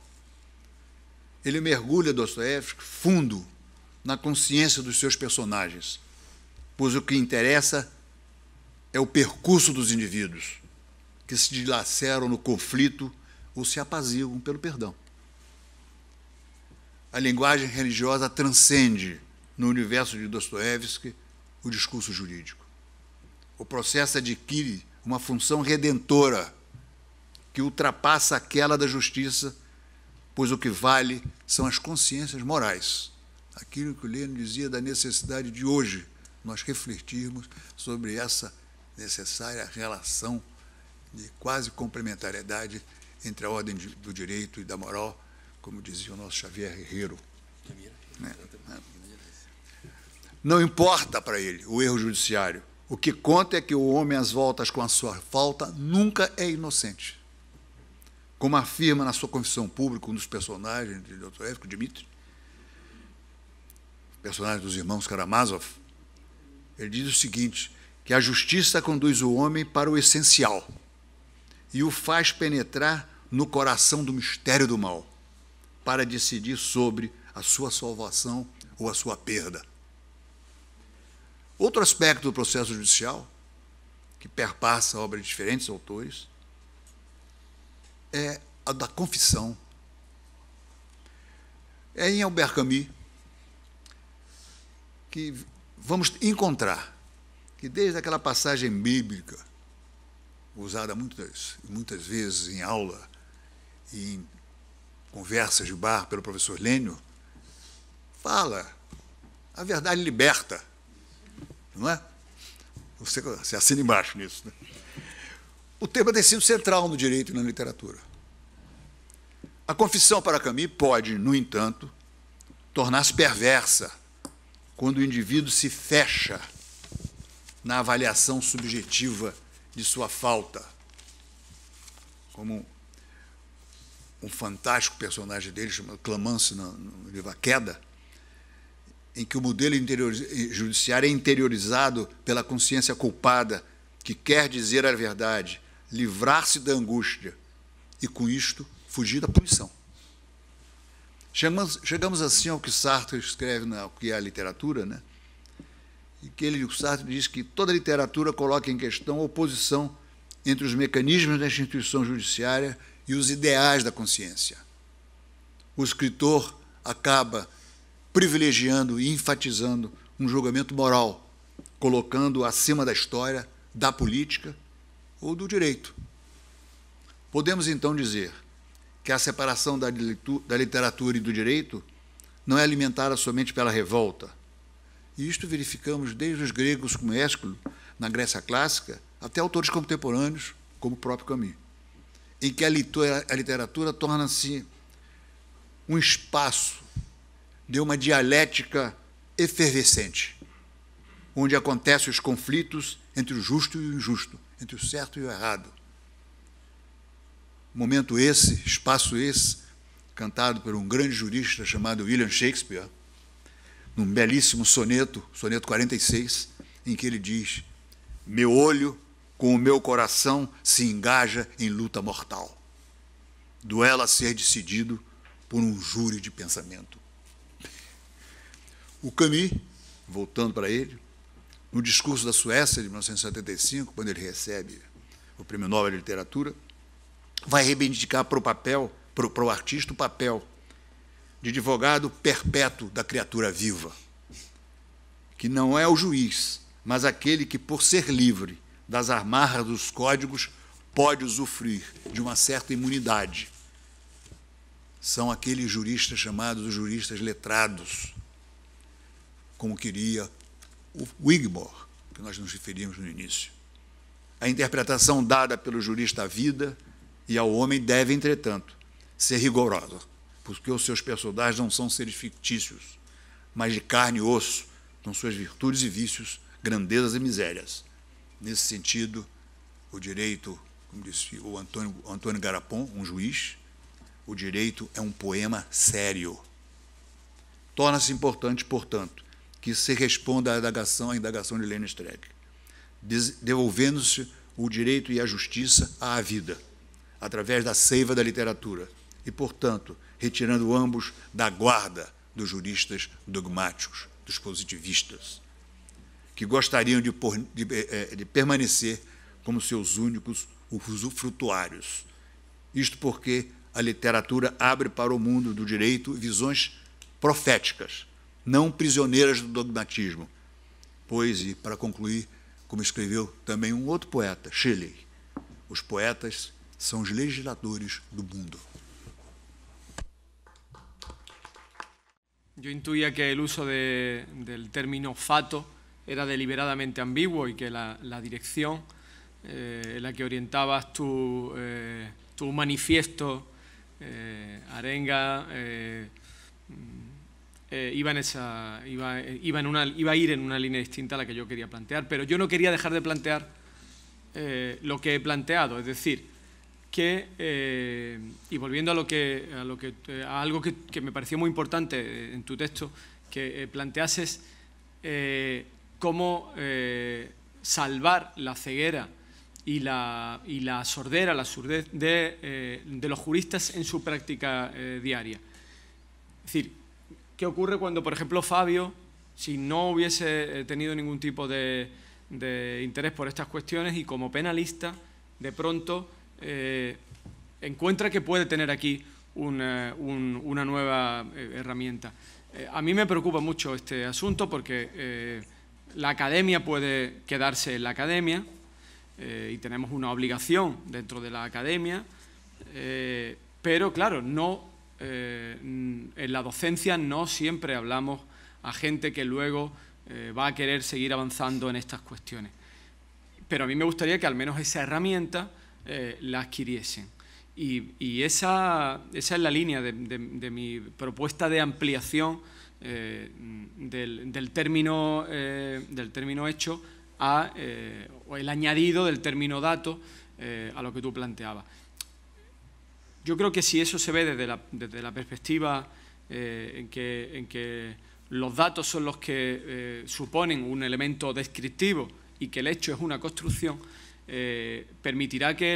Ele mergulha, Dostoiévski, fundo na consciência dos seus personagens, pois o que interessa é o percurso dos indivíduos, que se dilaceram no conflito ou se apaziguam pelo perdão. A linguagem religiosa transcende, no universo de Dostoiévski, o discurso jurídico. O processo adquire uma função redentora que ultrapassa aquela da justiça, pois o que vale são as consciências morais. Aquilo que o Lênin dizia da necessidade de hoje nós refletirmos sobre essa necessária relação de quase complementariedade entre a ordem do direito e da moral, como dizia o nosso Xavier Herrero. Não importa para ele o erro judiciário. O que conta é que o homem às voltas com a sua falta nunca é inocente. Como afirma na sua confissão pública um dos personagens de Dostoiévski, Dmitri, personagem dos irmãos Karamazov, ele diz o seguinte, que a justiça conduz o homem para o essencial e o faz penetrar no coração do mistério do mal, para decidir sobre a sua salvação ou a sua perda. Outro aspecto do processo judicial, que perpassa a obra de diferentes autores, é a da confissão. É em Albert Camus que vamos encontrar que desde aquela passagem bíblica, usada muitas vezes em aula e em conversas de bar pelo professor Lênio, fala, a verdade liberta, não é? Você assina embaixo nisso, né? O tema tem sido central no direito e na literatura. A confissão para Camus pode, no entanto, tornar-se perversa quando o indivíduo se fecha na avaliação subjetiva de sua falta, como um fantástico personagem dele, chamado Clamence, no livro A Queda, em que o modelo judiciário é interiorizado pela consciência culpada, que quer dizer a verdade, livrar-se da angústia e, com isto, fugir da punição. Chegamos assim ao que Sartre escreve no que é a literatura, né? E que o Sartre diz que toda literatura coloca em questão a oposição entre os mecanismos da instituição judiciária e os ideais da consciência. O escritor acaba privilegiando e enfatizando um julgamento moral, colocando acima da história, da política ou do direito. Podemos, então, dizer que a separação da literatura e do direito não é alimentada somente pela revolta. E isto verificamos desde os gregos como Ésquilo, na Grécia clássica, até autores contemporâneos, como o próprio Camus, em que a literatura torna-se um espaço de uma dialética efervescente, onde acontecem os conflitos entre o justo e o injusto, entre o certo e o errado. Momento esse, espaço esse, cantado por um grande jurista chamado William Shakespeare, num belíssimo soneto, soneto 46, em que ele diz: meu olho com o meu coração se engaja em luta mortal. Duelo a ser decidido por um júri de pensamento. O Camus, voltando para ele, no discurso da Suécia de 1975, quando ele recebe o Prêmio Nobel de Literatura, vai reivindicar para o artista o papel de advogado perpétuo da criatura viva, que não é o juiz, mas aquele que, por ser livre das amarras dos códigos, pode usufruir de uma certa imunidade. São aqueles juristas chamados os juristas letrados, como queria o Wigmore, que nós nos referimos no início. A interpretação dada pelo jurista à vida e ao homem deve, entretanto, ser rigorosa, porque os seus personagens não são seres fictícios, mas de carne e osso, com suas virtudes e vícios, grandezas e misérias. Nesse sentido, o direito, como disse o Antônio Garapon, um juiz, o direito é um poema sério. Torna-se importante, portanto, que se responda à indagação de Lênin Streck, devolvendo-se o direito e a justiça à vida, através da seiva da literatura, e, portanto, retirando ambos da guarda dos juristas dogmáticos, dos positivistas, que gostariam de permanecer como seus únicos usufrutuários. Isto porque a literatura abre para o mundo do direito visões proféticas, não prisioneiras do dogmatismo. Pois, e para concluir, como escreveu também um outro poeta, Shelley, os poetas são os legisladores do mundo. Yo intuía que el uso del término fato era deliberadamente ambiguo y que la dirección en la que orientabas tu manifiesto, Arenga, iba a ir en una línea distinta a la que yo quería plantear, pero yo no quería dejar de plantear lo que he planteado, es decir, que, y volviendo a algo que me pareció muy importante en tu texto, que planteases cómo salvar la ceguera y la sordera, la surdez de los juristas en su práctica diaria. Es decir, ¿qué ocurre cuando, por ejemplo, Fabio, si no hubiese tenido ningún tipo de interés por estas cuestiones y como penalista, de pronto encuentra que puede tener aquí una nueva herramienta? A mí me preocupa mucho este asunto porque la academia puede quedarse en la academia y tenemos una obligación dentro de la academia, pero claro, en la docencia no siempre hablamos a gente que luego va a querer seguir avanzando en estas cuestiones. Pero a mí me gustaría que al menos esa herramienta la adquiriesen. Y esa es la línea de mi propuesta de ampliación del término hecho o el añadido del término dato a lo que tú planteabas. Yo creo que si eso se ve desde la perspectiva en que los datos son los que suponen un elemento descriptivo y que el hecho es una construcción, permitirá que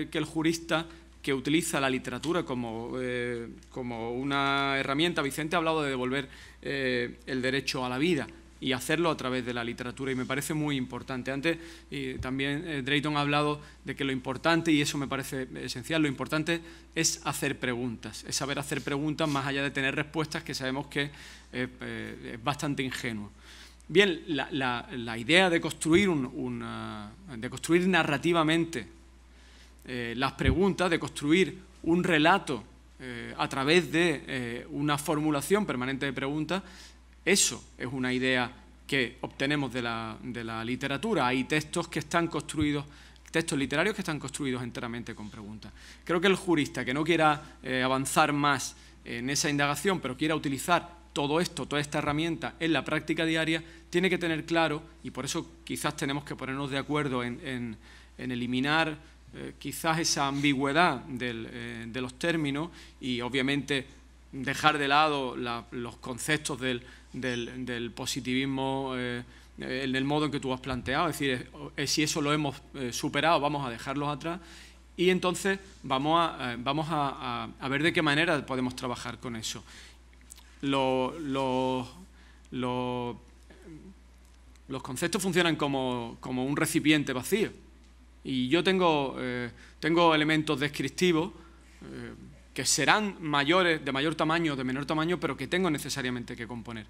el jurista que utiliza la literatura como una herramienta. Vicente ha hablado de devolver el derecho a la vida y hacerlo a través de la literatura, y me parece muy importante. Antes también Drayton ha hablado de que lo importante, y eso me parece esencial, lo importante es hacer preguntas, es saber hacer preguntas más allá de tener respuestas, que sabemos que es bastante ingenuo. Bien, la idea de construir, de construir narrativamente las preguntas, de construir un relato a través de una formulación permanente de preguntas, eso es una idea que obtenemos de la literatura. Hay textos que están construidos, textos literarios que están construidos enteramente con preguntas. Creo que el jurista que no quiera avanzar más en esa indagación, pero quiera utilizar todo esto, toda esta herramienta en la práctica diaria, tiene que tener claro, y por eso quizás tenemos que ponernos de acuerdo en eliminar quizás esa ambigüedad de los términos, y obviamente dejar de lado los conceptos del positivismo en el modo en que tú has planteado. Es decir, si eso lo hemos superado, vamos a dejarlos atrás, y entonces vamos a ver de qué manera podemos trabajar con eso. Los conceptos funcionan como un recipiente vacío, y yo tengo elementos descriptivos que serán mayores, de mayor tamaño o de menor tamaño, pero que tengo necesariamente que componer.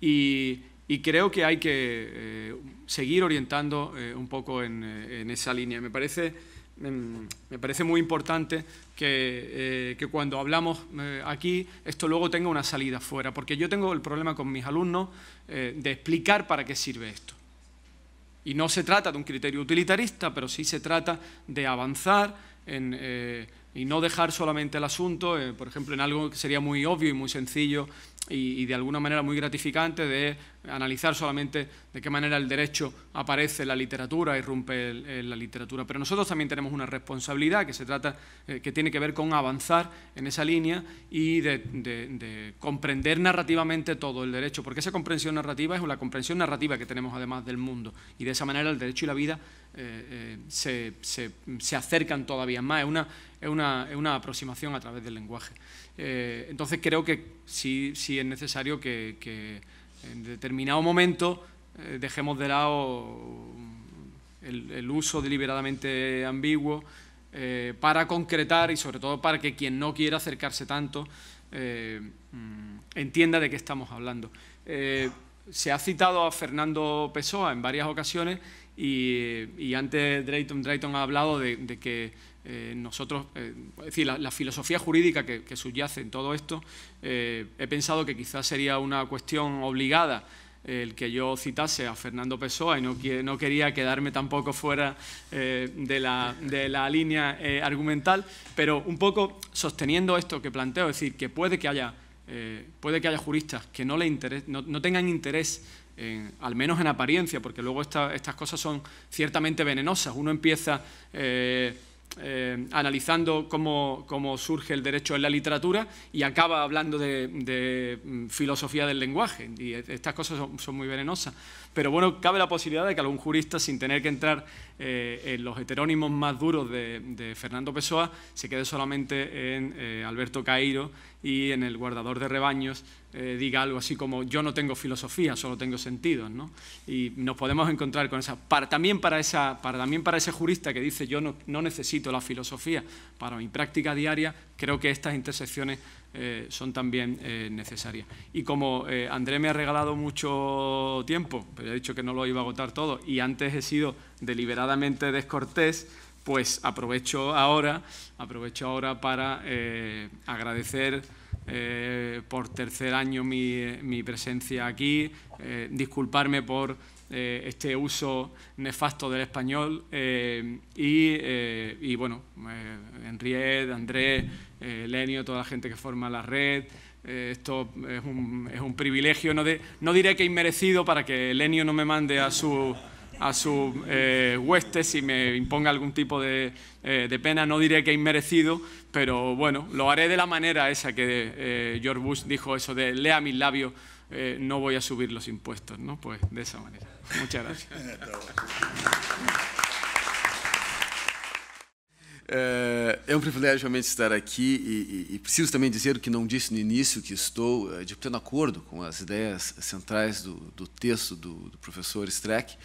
Y creo que hay que seguir orientando un poco en esa línea. Me parece muy importante que cuando hablamos aquí, esto luego tenga una salida fuera, porque yo tengo el problema con mis alumnos de explicar para qué sirve esto. Y no se trata de un criterio utilitarista, pero sí se trata de avanzar y no dejar solamente el asunto, por ejemplo, en algo que sería muy obvio y muy sencillo y de alguna manera muy gratificante, de analizar solamente de qué manera el derecho aparece en la literatura, irrumpe en la literatura. Pero nosotros también tenemos una responsabilidad que tiene que ver con avanzar en esa línea y de comprender narrativamente todo el derecho, porque esa comprensión narrativa es la comprensión narrativa que tenemos además del mundo, y de esa manera el derecho y la vida se acercan todavía más. Es una aproximación a través del lenguaje. Entonces creo que sí es necesario que en determinado momento dejemos de lado el uso deliberadamente ambiguo para concretar, y sobre todo para que quien no quiera acercarse tanto entienda de qué estamos hablando. Se ha citado a Fernando Pessoa en varias ocasiones, y antes Drayton ha hablado de que nosotros, es decir, la filosofía jurídica que subyace en todo esto, he pensado que quizás sería una cuestión obligada el que yo citase a Fernando Pessoa, y no quería quedarme tampoco fuera de la línea argumental, pero un poco sosteniendo esto que planteo, es decir, que puede que haya juristas que no tengan interés, al menos en apariencia, porque luego estas cosas son ciertamente venenosas. Uno empieza analizando cómo surge el derecho en la literatura y acaba hablando de filosofía del lenguaje, y estas cosas son muy venenosas. Pero bueno, cabe la posibilidad de que algún jurista, sin tener que entrar en los heterónimos más duros de Fernando Pessoa, se quede solamente en Alberto Caeiro y en el guardador de rebaños, diga algo así como: yo no tengo filosofía, solo tengo sentidos, ¿no? Y nos podemos encontrar con esa. También para ese jurista que dice: yo no necesito la filosofía para mi práctica diaria, creo que estas intersecciones son también necesarias. Y como André me ha regalado mucho tiempo, pero he dicho que no lo iba a agotar todo, y antes he sido deliberadamente descortés, pues aprovecho ahora para agradecer por tercer año mi presencia aquí, disculparme por este uso nefasto del español, y bueno, Henriette, André, Lenio, toda la gente que forma la red. Esto es un privilegio, no diré que inmerecido, para que Lenio no me mande a su huestes y me imponga algún tipo de pena. No diré que inmerecido, pero bueno, lo haré de la manera esa que George Bush dijo, eso de: lea mis labios, no voy a subir los impuestos, ¿no? Pues de esa manera. Muchas gracias. É um privilégio realmente estar aqui e preciso também dizer o que não disse no início, que estou de pleno acordo com as ideias centrais do texto do professor Streck,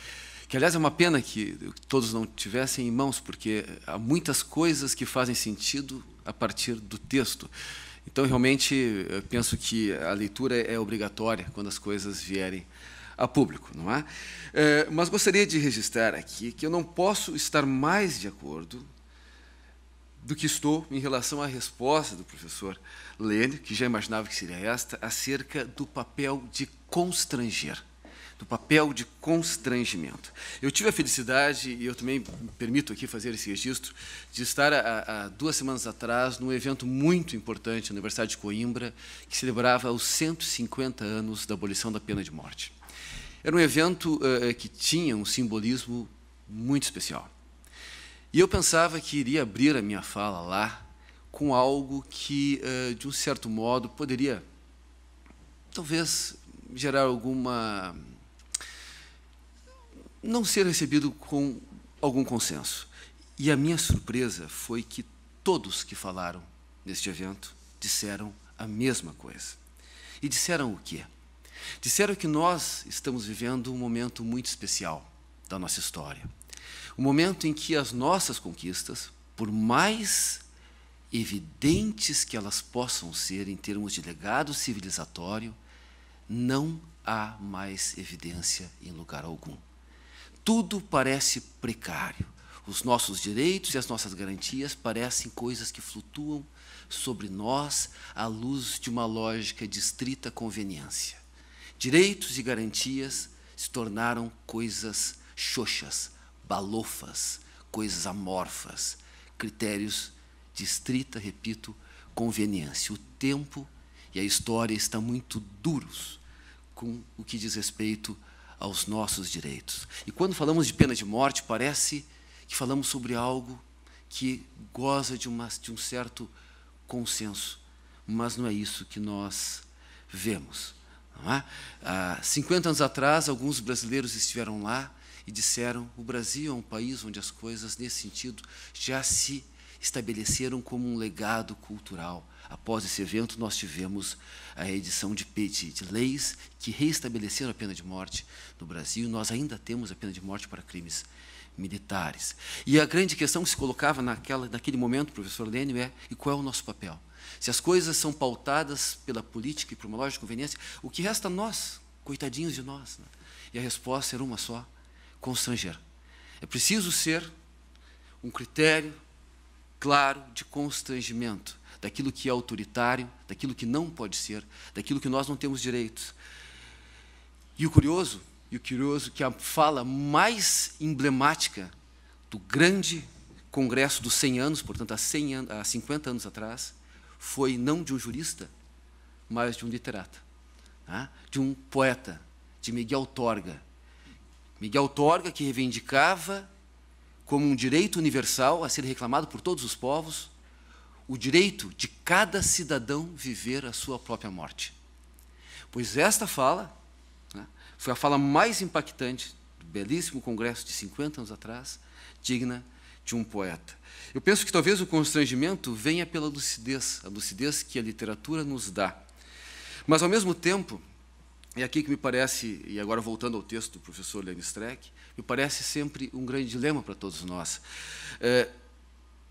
que, aliás, é uma pena que todos não tivessem em mãos, porque há muitas coisas que fazem sentido a partir do texto. Então, realmente, eu penso que a leitura é obrigatória quando as coisas vierem a público, não é? Mas gostaria de registrar aqui que eu não posso estar mais de acordo do que estou em relação à resposta do professor Lênio, que já imaginava que seria esta, acerca do papel de constranger, do papel de constrangimento. Eu tive a felicidade, e eu também me permito aqui fazer esse registro, de estar há 2 semanas atrás num evento muito importante na Universidade de Coimbra, que celebrava os 150 anos da abolição da pena de morte. Era um evento que tinha um simbolismo muito especial. E eu pensava que iria abrir a minha fala lá com algo que, de um certo modo, poderia, talvez, gerar alguma... não ser recebido com algum consenso. E a minha surpresa foi que todos que falaram neste evento disseram a mesma coisa. E disseram o quê? Disseram que nós estamos vivendo um momento muito especial da nossa história. Um momento em que as nossas conquistas, por mais evidentes que elas possam ser em termos de legado civilizatório, não há mais evidência em lugar algum. Tudo parece precário. Os nossos direitos e as nossas garantias parecem coisas que flutuam sobre nós à luz de uma lógica de estrita conveniência. Direitos e garantias se tornaram coisas xoxas, balofas, coisas amorfas, critérios de estrita, repito, conveniência. O tempo e a história estão muito duros com o que diz respeito aos nossos direitos. E quando falamos de pena de morte, parece que falamos sobre algo que goza de um certo consenso, mas não é isso que nós vemos. Não é? Há 50 anos atrás, alguns brasileiros estiveram lá e disseram que o Brasil é um país onde as coisas, nesse sentido, já se estabeleceram como um legado cultural. Após esse evento, nós tivemos a edição de leis que reestabeleceram a pena de morte no Brasil. Nós ainda temos a pena de morte para crimes militares. E a grande questão que se colocava naquele momento, professor Lênio, é: e qual é o nosso papel? Se as coisas são pautadas pela política e por uma lógica de conveniência, o que resta a nós, coitadinhos de nós? Né? E a resposta era uma só: constranger. É preciso ser um critério claro de constrangimento daquilo que é autoritário, daquilo que não pode ser, daquilo que nós não temos direitos. E o curioso que a fala mais emblemática do grande congresso dos 100 anos, portanto, há 50 anos atrás, foi não de um jurista, mas de um literato, tá? De um poeta, de Miguel Torga. Miguel Torga, que reivindicava como um direito universal a ser reclamado por todos os povos, o direito de cada cidadão viver a sua própria morte. Pois esta fala, né, foi a fala mais impactante do belíssimo congresso de 50 anos atrás, digna de um poeta. Eu penso que talvez o constrangimento venha pela lucidez, a lucidez que a literatura nos dá. Mas, ao mesmo tempo, é aqui que me parece, e agora voltando ao texto do professor Lênio Streck, me parece sempre um grande dilema para todos nós.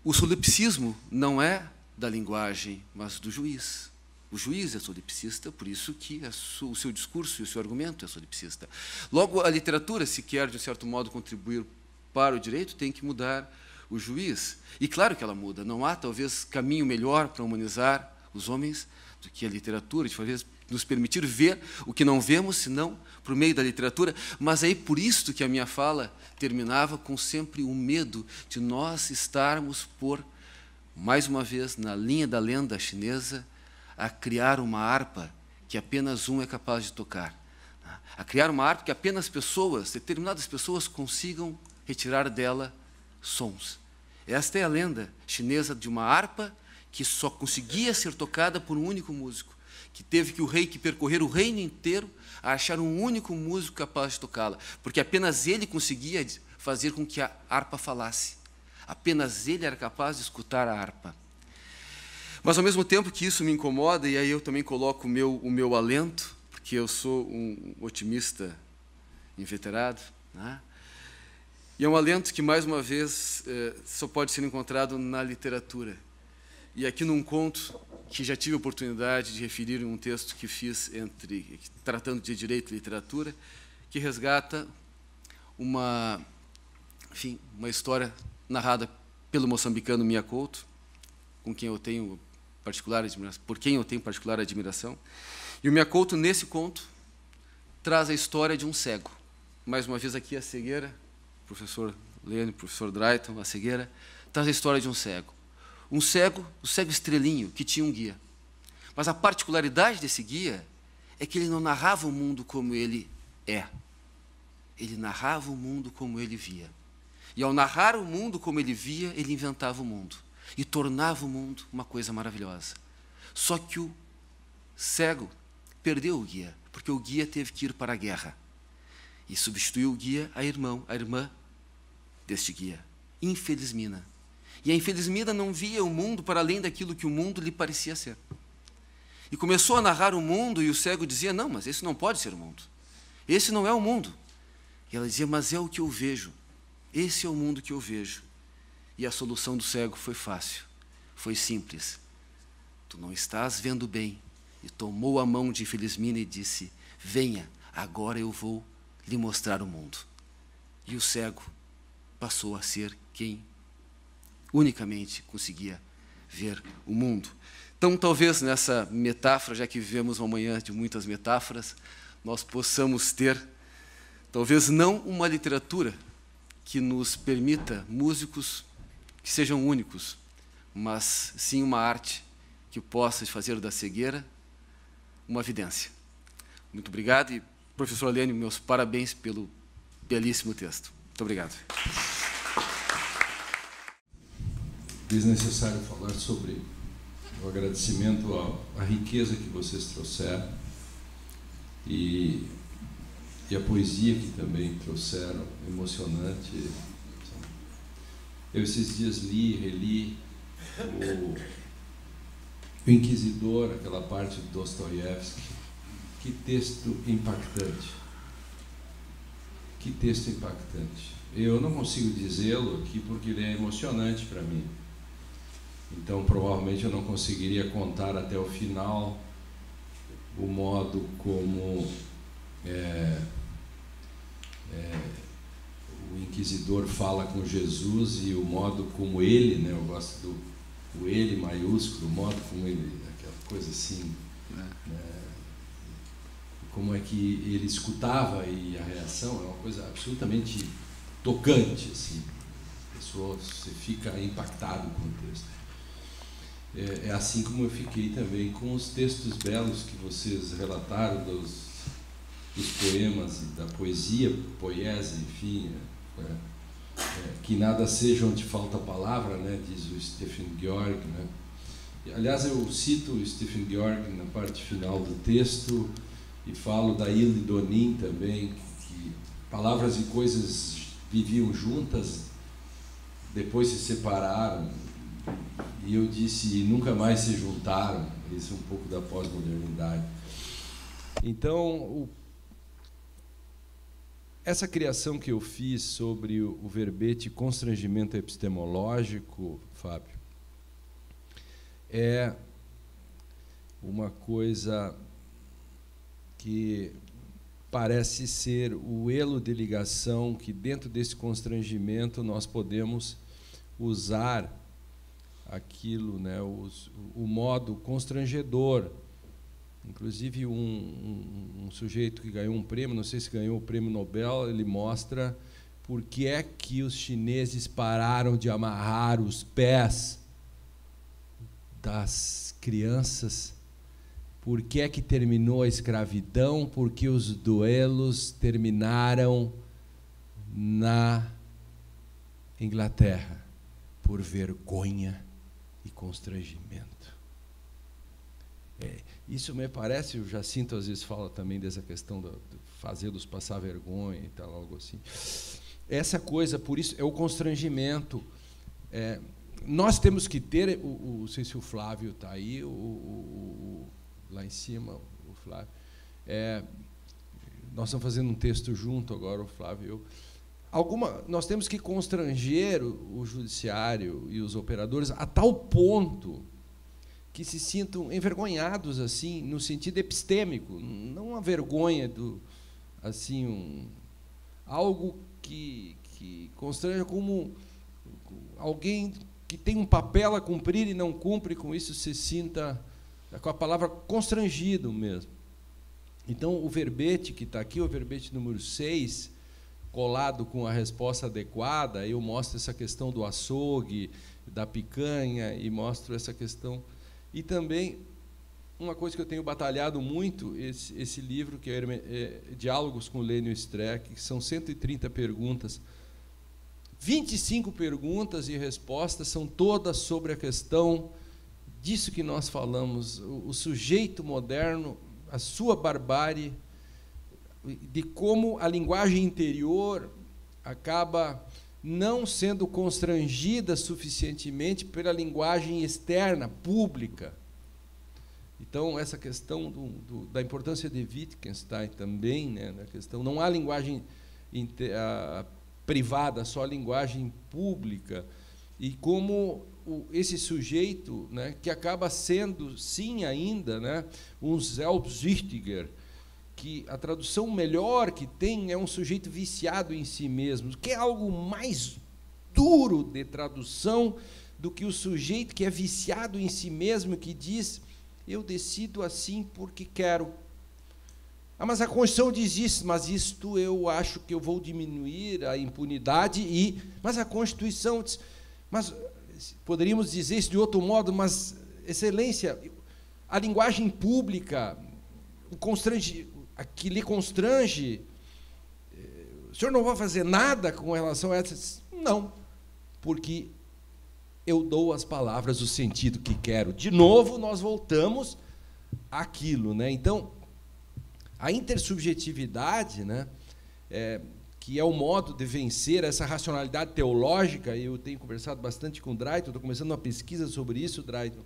O solipsismo não é da linguagem, mas do juiz. O juiz é solipsista, por isso que o seu discurso e o seu argumento é solipsista. Logo, a literatura, se quer, de um certo modo, contribuir para o direito, tem que mudar o juiz. E claro que ela muda. Não há, talvez, caminho melhor para humanizar os homens do que a literatura, de talvez nos permitir ver o que não vemos, senão por meio da literatura. Mas aí, por isso que a minha fala terminava com sempre o medo de nós estarmos mais uma vez, na linha da lenda chinesa, a criar uma harpa que apenas um é capaz de tocar. A criar uma harpa que apenas determinadas pessoas, consigam retirar dela sons. Esta é a lenda chinesa de uma harpa que só conseguia ser tocada por um único músico, que teve que o rei percorrer o reino inteiro a achar um único músico capaz de tocá-la, porque apenas ele conseguia fazer com que a harpa falasse. Apenas ele era capaz de escutar a harpa. Mas, ao mesmo tempo que isso me incomoda, e aí eu também coloco o meu alento, porque eu sou um otimista inveterado, né? E é um alento que, mais uma vez, só pode ser encontrado na literatura. E aqui num conto que já tive a oportunidade de referir em um texto que fiz tratando de direito e literatura, que resgata uma história narrada pelo moçambicano Mia Couto, com quem eu tenho particular admiração, por quem eu tenho particular admiração. E o Mia Couto, nesse conto, traz a história de um cego. Mais uma vez aqui a cegueira, professor Lênio, professor Drayton, a cegueira, traz a história de um cego. O cego estrelinho, que tinha um guia. Mas a particularidade desse guia é que ele não narrava o mundo como ele é. Ele narrava o mundo como ele via. E ao narrar o mundo como ele via, ele inventava o mundo. E tornava o mundo uma coisa maravilhosa. Só que o cego perdeu o guia, porque o guia teve que ir para a guerra. E substituiu o guia a irmã deste guia, Infelizmina. E a Infelizmina não via o mundo para além daquilo que o mundo lhe parecia ser. E começou a narrar o mundo, e o cego dizia, não, mas esse não pode ser o mundo. Esse não é o mundo. E ela dizia, mas é o que eu vejo. Esse é o mundo que eu vejo. E a solução do cego foi fácil, foi simples. Tu não estás vendo bem. E tomou a mão de Infelizmina e disse, venha, agora eu vou lhe mostrar o mundo. E o cego passou a ser quem unicamente conseguia ver o mundo. Então, talvez nessa metáfora, já que vivemos uma manhã de muitas metáforas, nós possamos ter, talvez não uma literatura que nos permita músicos que sejam únicos, mas sim uma arte que possa fazer da cegueira uma evidência. Muito obrigado e, professor Lênio, meus parabéns pelo belíssimo texto. Muito obrigado. Desnecessário falar sobre o agradecimento à riqueza que vocês trouxeram e a poesia que também trouxeram, emocionante. Eu esses dias li e reli o Inquisidor, aquela parte de Dostoiévski. Que texto impactante. Que texto impactante. Eu não consigo dizê-lo aqui porque ele é emocionante para mim. Então, provavelmente, eu não conseguiria contar até o final o modo como o Inquisidor fala com Jesus e o modo como ele, né, eu gosto do ele maiúsculo, o modo como ele, aquela coisa assim, como é que ele escutava e a reação é uma coisa absolutamente tocante, assim. A pessoa, você fica impactado com o texto. É assim como eu fiquei também com os textos belos que vocês relataram dos poemas, da poesia, poesia, enfim, que nada seja onde falta a palavra, né, diz o Stephen Georg, né. Aliás, eu cito o Stephen Georg na parte final do texto e falo da Hilde Donin também, que palavras e coisas viviam juntas, depois se separaram, e eu disse, e nunca mais se juntaram. Isso é um pouco da pós-modernidade. Então, essa criação que eu fiz sobre o verbete constrangimento epistemológico, Fábio, é uma coisa que parece ser o elo de ligação que, dentro desse constrangimento, nós podemos usar aquilo, né, o modo constrangedor. Inclusive, um sujeito que ganhou um prêmio, não sei se ganhou o prêmio Nobel, ele mostra por que é que os chineses pararam de amarrar os pés das crianças, por que é que terminou a escravidão, porque os duelos terminaram na Inglaterra, por vergonha e constrangimento. Isso me parece, o Jacinto às vezes fala também dessa questão de fazê-los passar vergonha e tal, algo assim. Essa coisa, por isso, é o constrangimento. Nós temos que ter, não sei se o Flávio está aí, lá em cima, o Flávio. Nós estamos fazendo um texto junto agora, o Flávio e eu. Nós temos que constranger o judiciário e os operadores a tal ponto que se sintam envergonhados, assim, no sentido epistêmico, não a vergonha assim, algo que constranja, como alguém que tem um papel a cumprir e não cumpre, com isso se sinta, com a palavra, constrangido mesmo. Então, o verbete que está aqui, o verbete número 6, colado com a resposta adequada, eu mostro essa questão do açougue, da picanha, e mostro essa questão. E também, uma coisa que eu tenho batalhado muito, esse livro, que é Diálogos com Lênio Streck, que são 130 perguntas. 25 perguntas e respostas são todas sobre a questão disso que nós falamos, o sujeito moderno, a sua barbárie, de como a linguagem interior acaba não sendo constrangida suficientemente pela linguagem externa, pública. Então, essa questão da importância de Wittgenstein também, né, na questão, não há linguagem privada, só a linguagem pública, e como esse sujeito, né, que acaba sendo, sim, ainda, né, um Selbsüchtiger, que a tradução melhor que tem é um sujeito viciado em si mesmo, que é algo mais duro de tradução do que o sujeito que é viciado em si mesmo, que diz: eu decido assim porque quero. Ah, mas a Constituição diz isso, mas isto eu acho que eu vou diminuir a impunidade, mas a Constituição diz, mas poderíamos dizer isso de outro modo, mas, Excelência, a linguagem pública, que lhe constrange, o senhor não vai fazer nada com relação a essas? Não, porque eu dou às palavras o sentido que quero. De novo, nós voltamos àquilo, né? Então, a intersubjetividade, né, que é o modo de vencer essa racionalidade teológica, e eu tenho conversado bastante com o Drayton, estou começando uma pesquisa sobre isso, Drayton,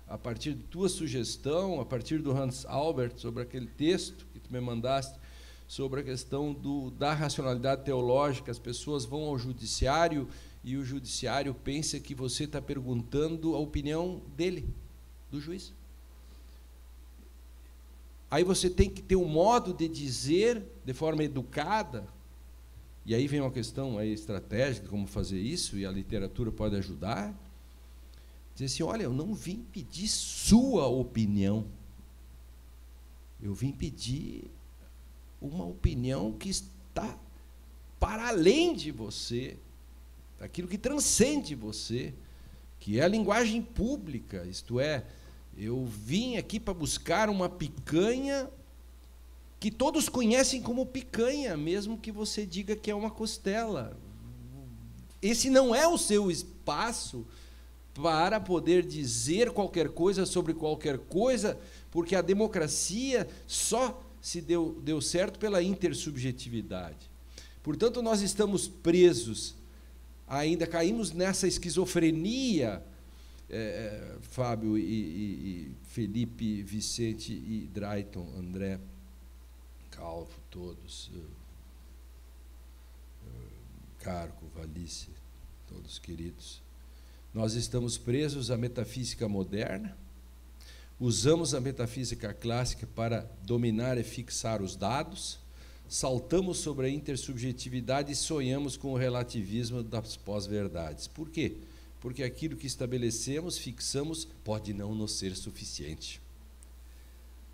a partir de tua sugestão, a partir do Hans Albert, sobre aquele texto que tu me mandaste, sobre a questão da racionalidade teológica. As pessoas vão ao judiciário e o judiciário pensa que você está perguntando a opinião dele, do juiz. Aí você tem que ter um modo de dizer de forma educada, e aí vem uma questão aí estratégica, como fazer isso, e a literatura pode ajudar. Dizer assim: olha, eu não vim pedir sua opinião, eu vim pedir uma opinião que está para além de você, aquilo que transcende você, que é a linguagem pública, isto é, eu vim aqui para buscar uma picanha que todos conhecem como picanha, mesmo que você diga que é uma costela. Esse não é o seu espaço para poder dizer qualquer coisa sobre qualquer coisa, porque a democracia só se deu certo pela intersubjetividade. Portanto, nós estamos presos, ainda caímos nessa esquizofrenia, Fábio e Felipe, Vicente e Drayton, André, Calvo, todos, Carco, Valice, todos queridos. Nós estamos presos à metafísica moderna, usamos a metafísica clássica para dominar e fixar os dados, saltamos sobre a intersubjetividade e sonhamos com o relativismo das pós-verdades. Por quê? Porque aquilo que estabelecemos, fixamos, pode não nos ser suficiente.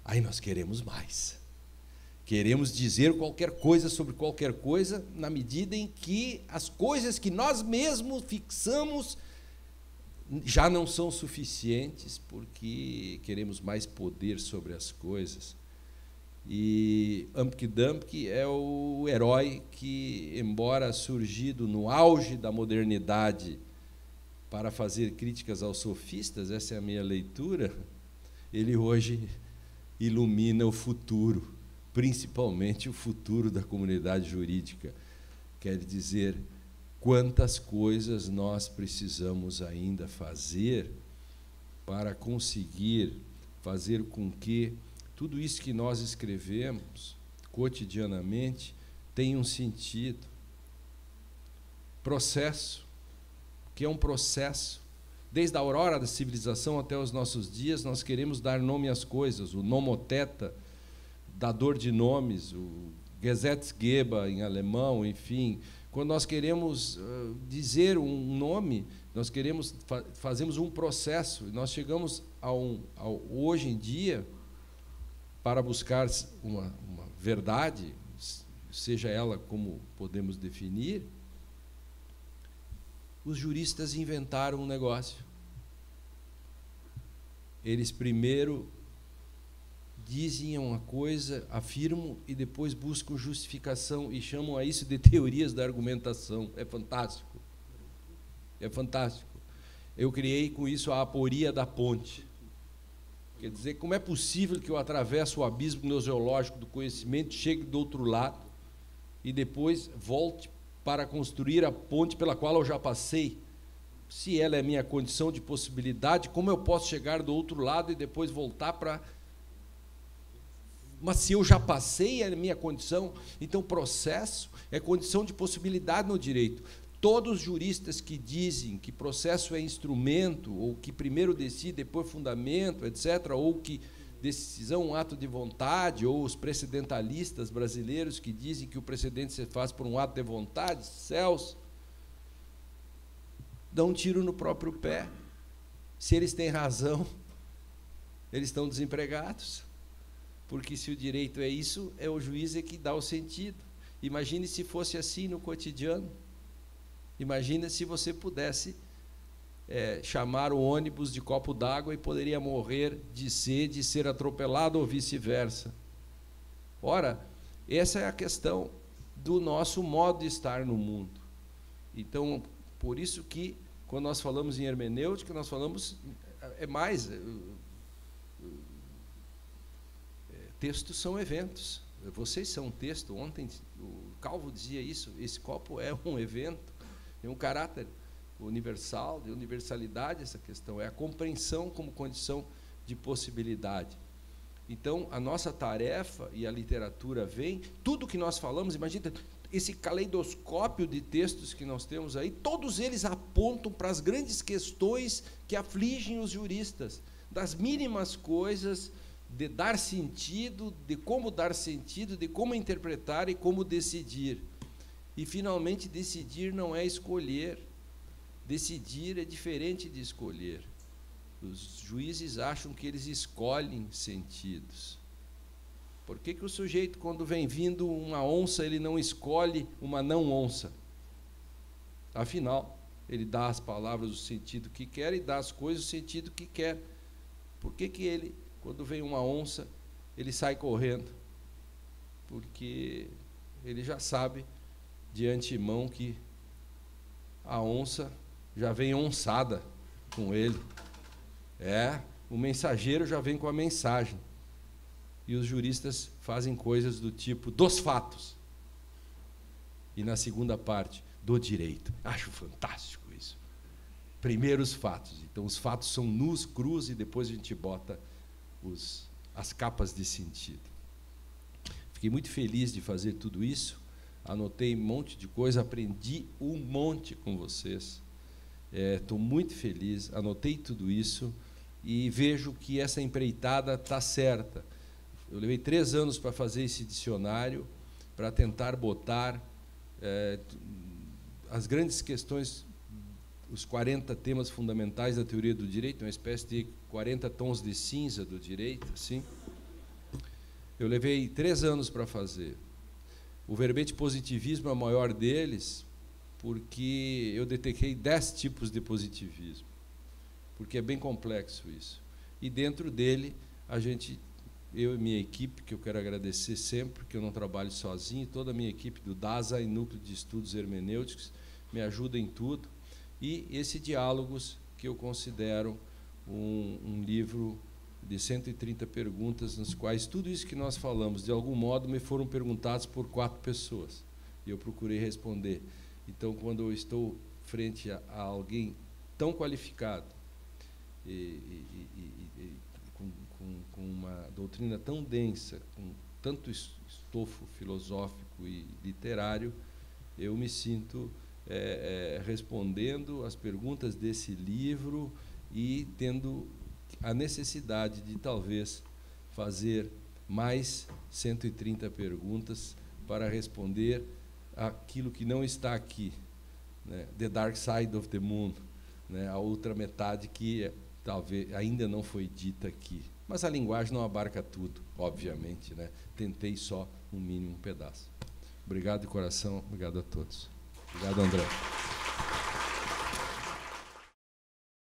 Aí nós queremos mais. Queremos dizer qualquer coisa sobre qualquer coisa, na medida em que as coisas que nós mesmos fixamos já não são suficientes, porque queremos mais poder sobre as coisas. E Humpty Dumpty é o herói que, embora surgido no auge da modernidade para fazer críticas aos sofistas, essa é a minha leitura, ele hoje ilumina o futuro, principalmente o futuro da comunidade jurídica. Quer dizer, quantas coisas nós precisamos ainda fazer para conseguir fazer com que tudo isso que nós escrevemos cotidianamente tenha um sentido. Processo, que é um processo. Desde a aurora da civilização até os nossos dias, nós queremos dar nome às coisas, o nomoteta, dador de nomes, o Gesetzgeber em alemão, enfim. Quando nós queremos dizer um nome, nós queremos fazemos um processo. Nós chegamos hoje em dia, para buscar uma verdade, seja ela como podemos definir, os juristas inventaram um negócio. Eles primeiro dizem uma coisa, afirmam e depois buscam justificação e chamam a isso de teorias da argumentação. É fantástico. É fantástico. Eu criei com isso a aporia da ponte. Quer dizer, como é possível que eu atravesse o abismo gnoseológico do conhecimento, chegue do outro lado e depois volte para construir a ponte pela qual eu já passei? Se ela é minha condição de possibilidade, como eu posso chegar do outro lado e depois voltar para... Mas se eu já passei, é minha condição. Então, processo é condição de possibilidade no direito. Todos os juristas que dizem que processo é instrumento, ou que primeiro decide, depois fundamento, etc., ou que decisão é um ato de vontade, ou os precedentalistas brasileiros que dizem que o precedente se faz por um ato de vontade, céus, dão um tiro no próprio pé. Se eles têm razão, eles estão desempregados. Porque se o direito é isso, é o juiz que dá o sentido. Imagine se fosse assim no cotidiano. Imagina se você pudesse chamar o ônibus de copo d'água e poderia morrer de sede, ser atropelado ou vice-versa. Ora, essa é a questão do nosso modo de estar no mundo. Então, por isso que, quando nós falamos em hermenêutica, nós falamos, textos são eventos. Vocês são um texto. Ontem o Calvo dizia isso, esse copo é um evento, tem um caráter universal, de universalidade essa questão, é a compreensão como condição de possibilidade. Então, a nossa tarefa, e a literatura vem, tudo que nós falamos, imagina, esse caleidoscópio de textos que nós temos aí, todos eles apontam para as grandes questões que afligem os juristas, das mínimas coisas, de dar sentido, de como interpretar e como decidir. E, finalmente, decidir não é escolher. Decidir é diferente de escolher. Os juízes acham que eles escolhem sentidos. Por que o sujeito, quando vem vindo uma onça, ele não escolhe uma não onça? Afinal, ele dá às palavras o sentido que quer e dá às coisas o sentido que quer. Por que ele, quando vem uma onça, ele sai correndo? Porque ele já sabe de antemão que a onça já vem onçada com ele. O mensageiro já vem com a mensagem. E os juristas fazem coisas do tipo dos fatos. E na segunda parte, do direito. Acho fantástico isso. Primeiro os fatos. Então, os fatos são nus, crus, e depois a gente bota as capas de sentido. Fiquei muito feliz de fazer tudo isso. Anotei um monte de coisa, aprendi um monte com vocês. Estou muito feliz, anotei tudo isso e vejo que essa empreitada está certa. Eu levei 3 anos para fazer esse dicionário, para tentar botar as grandes questões, os 40 temas fundamentais da teoria do direito, uma espécie de 40 tons de cinza do direito, assim. Eu levei 3 anos para fazer. O verbete positivismo é o maior deles, porque eu detectei 10 tipos de positivismo, porque é bem complexo isso. E dentro dele, eu e minha equipe, que eu quero agradecer sempre, que eu não trabalho sozinho, toda a minha equipe do DASA e Núcleo de Estudos Hermenêuticos me ajuda em tudo, e esse Diálogos, que eu considero um livro de 130 perguntas, nas quais tudo isso que nós falamos, de algum modo, me foram perguntados por 4 pessoas, e eu procurei responder. Então, quando eu estou frente a alguém tão qualificado com uma doutrina tão densa, com tanto estofo filosófico e literário, eu me sinto respondendo as perguntas desse livro e tendo a necessidade de, talvez, fazer mais 130 perguntas para responder aquilo que não está aqui, né? The Dark Side of the Moon, né? A outra metade que talvez ainda não foi dita aqui. Mas a linguagem não abarca tudo, obviamente, né? Tentei só um mínimo pedaço. Obrigado de coração, obrigado a todos. Obrigado, André.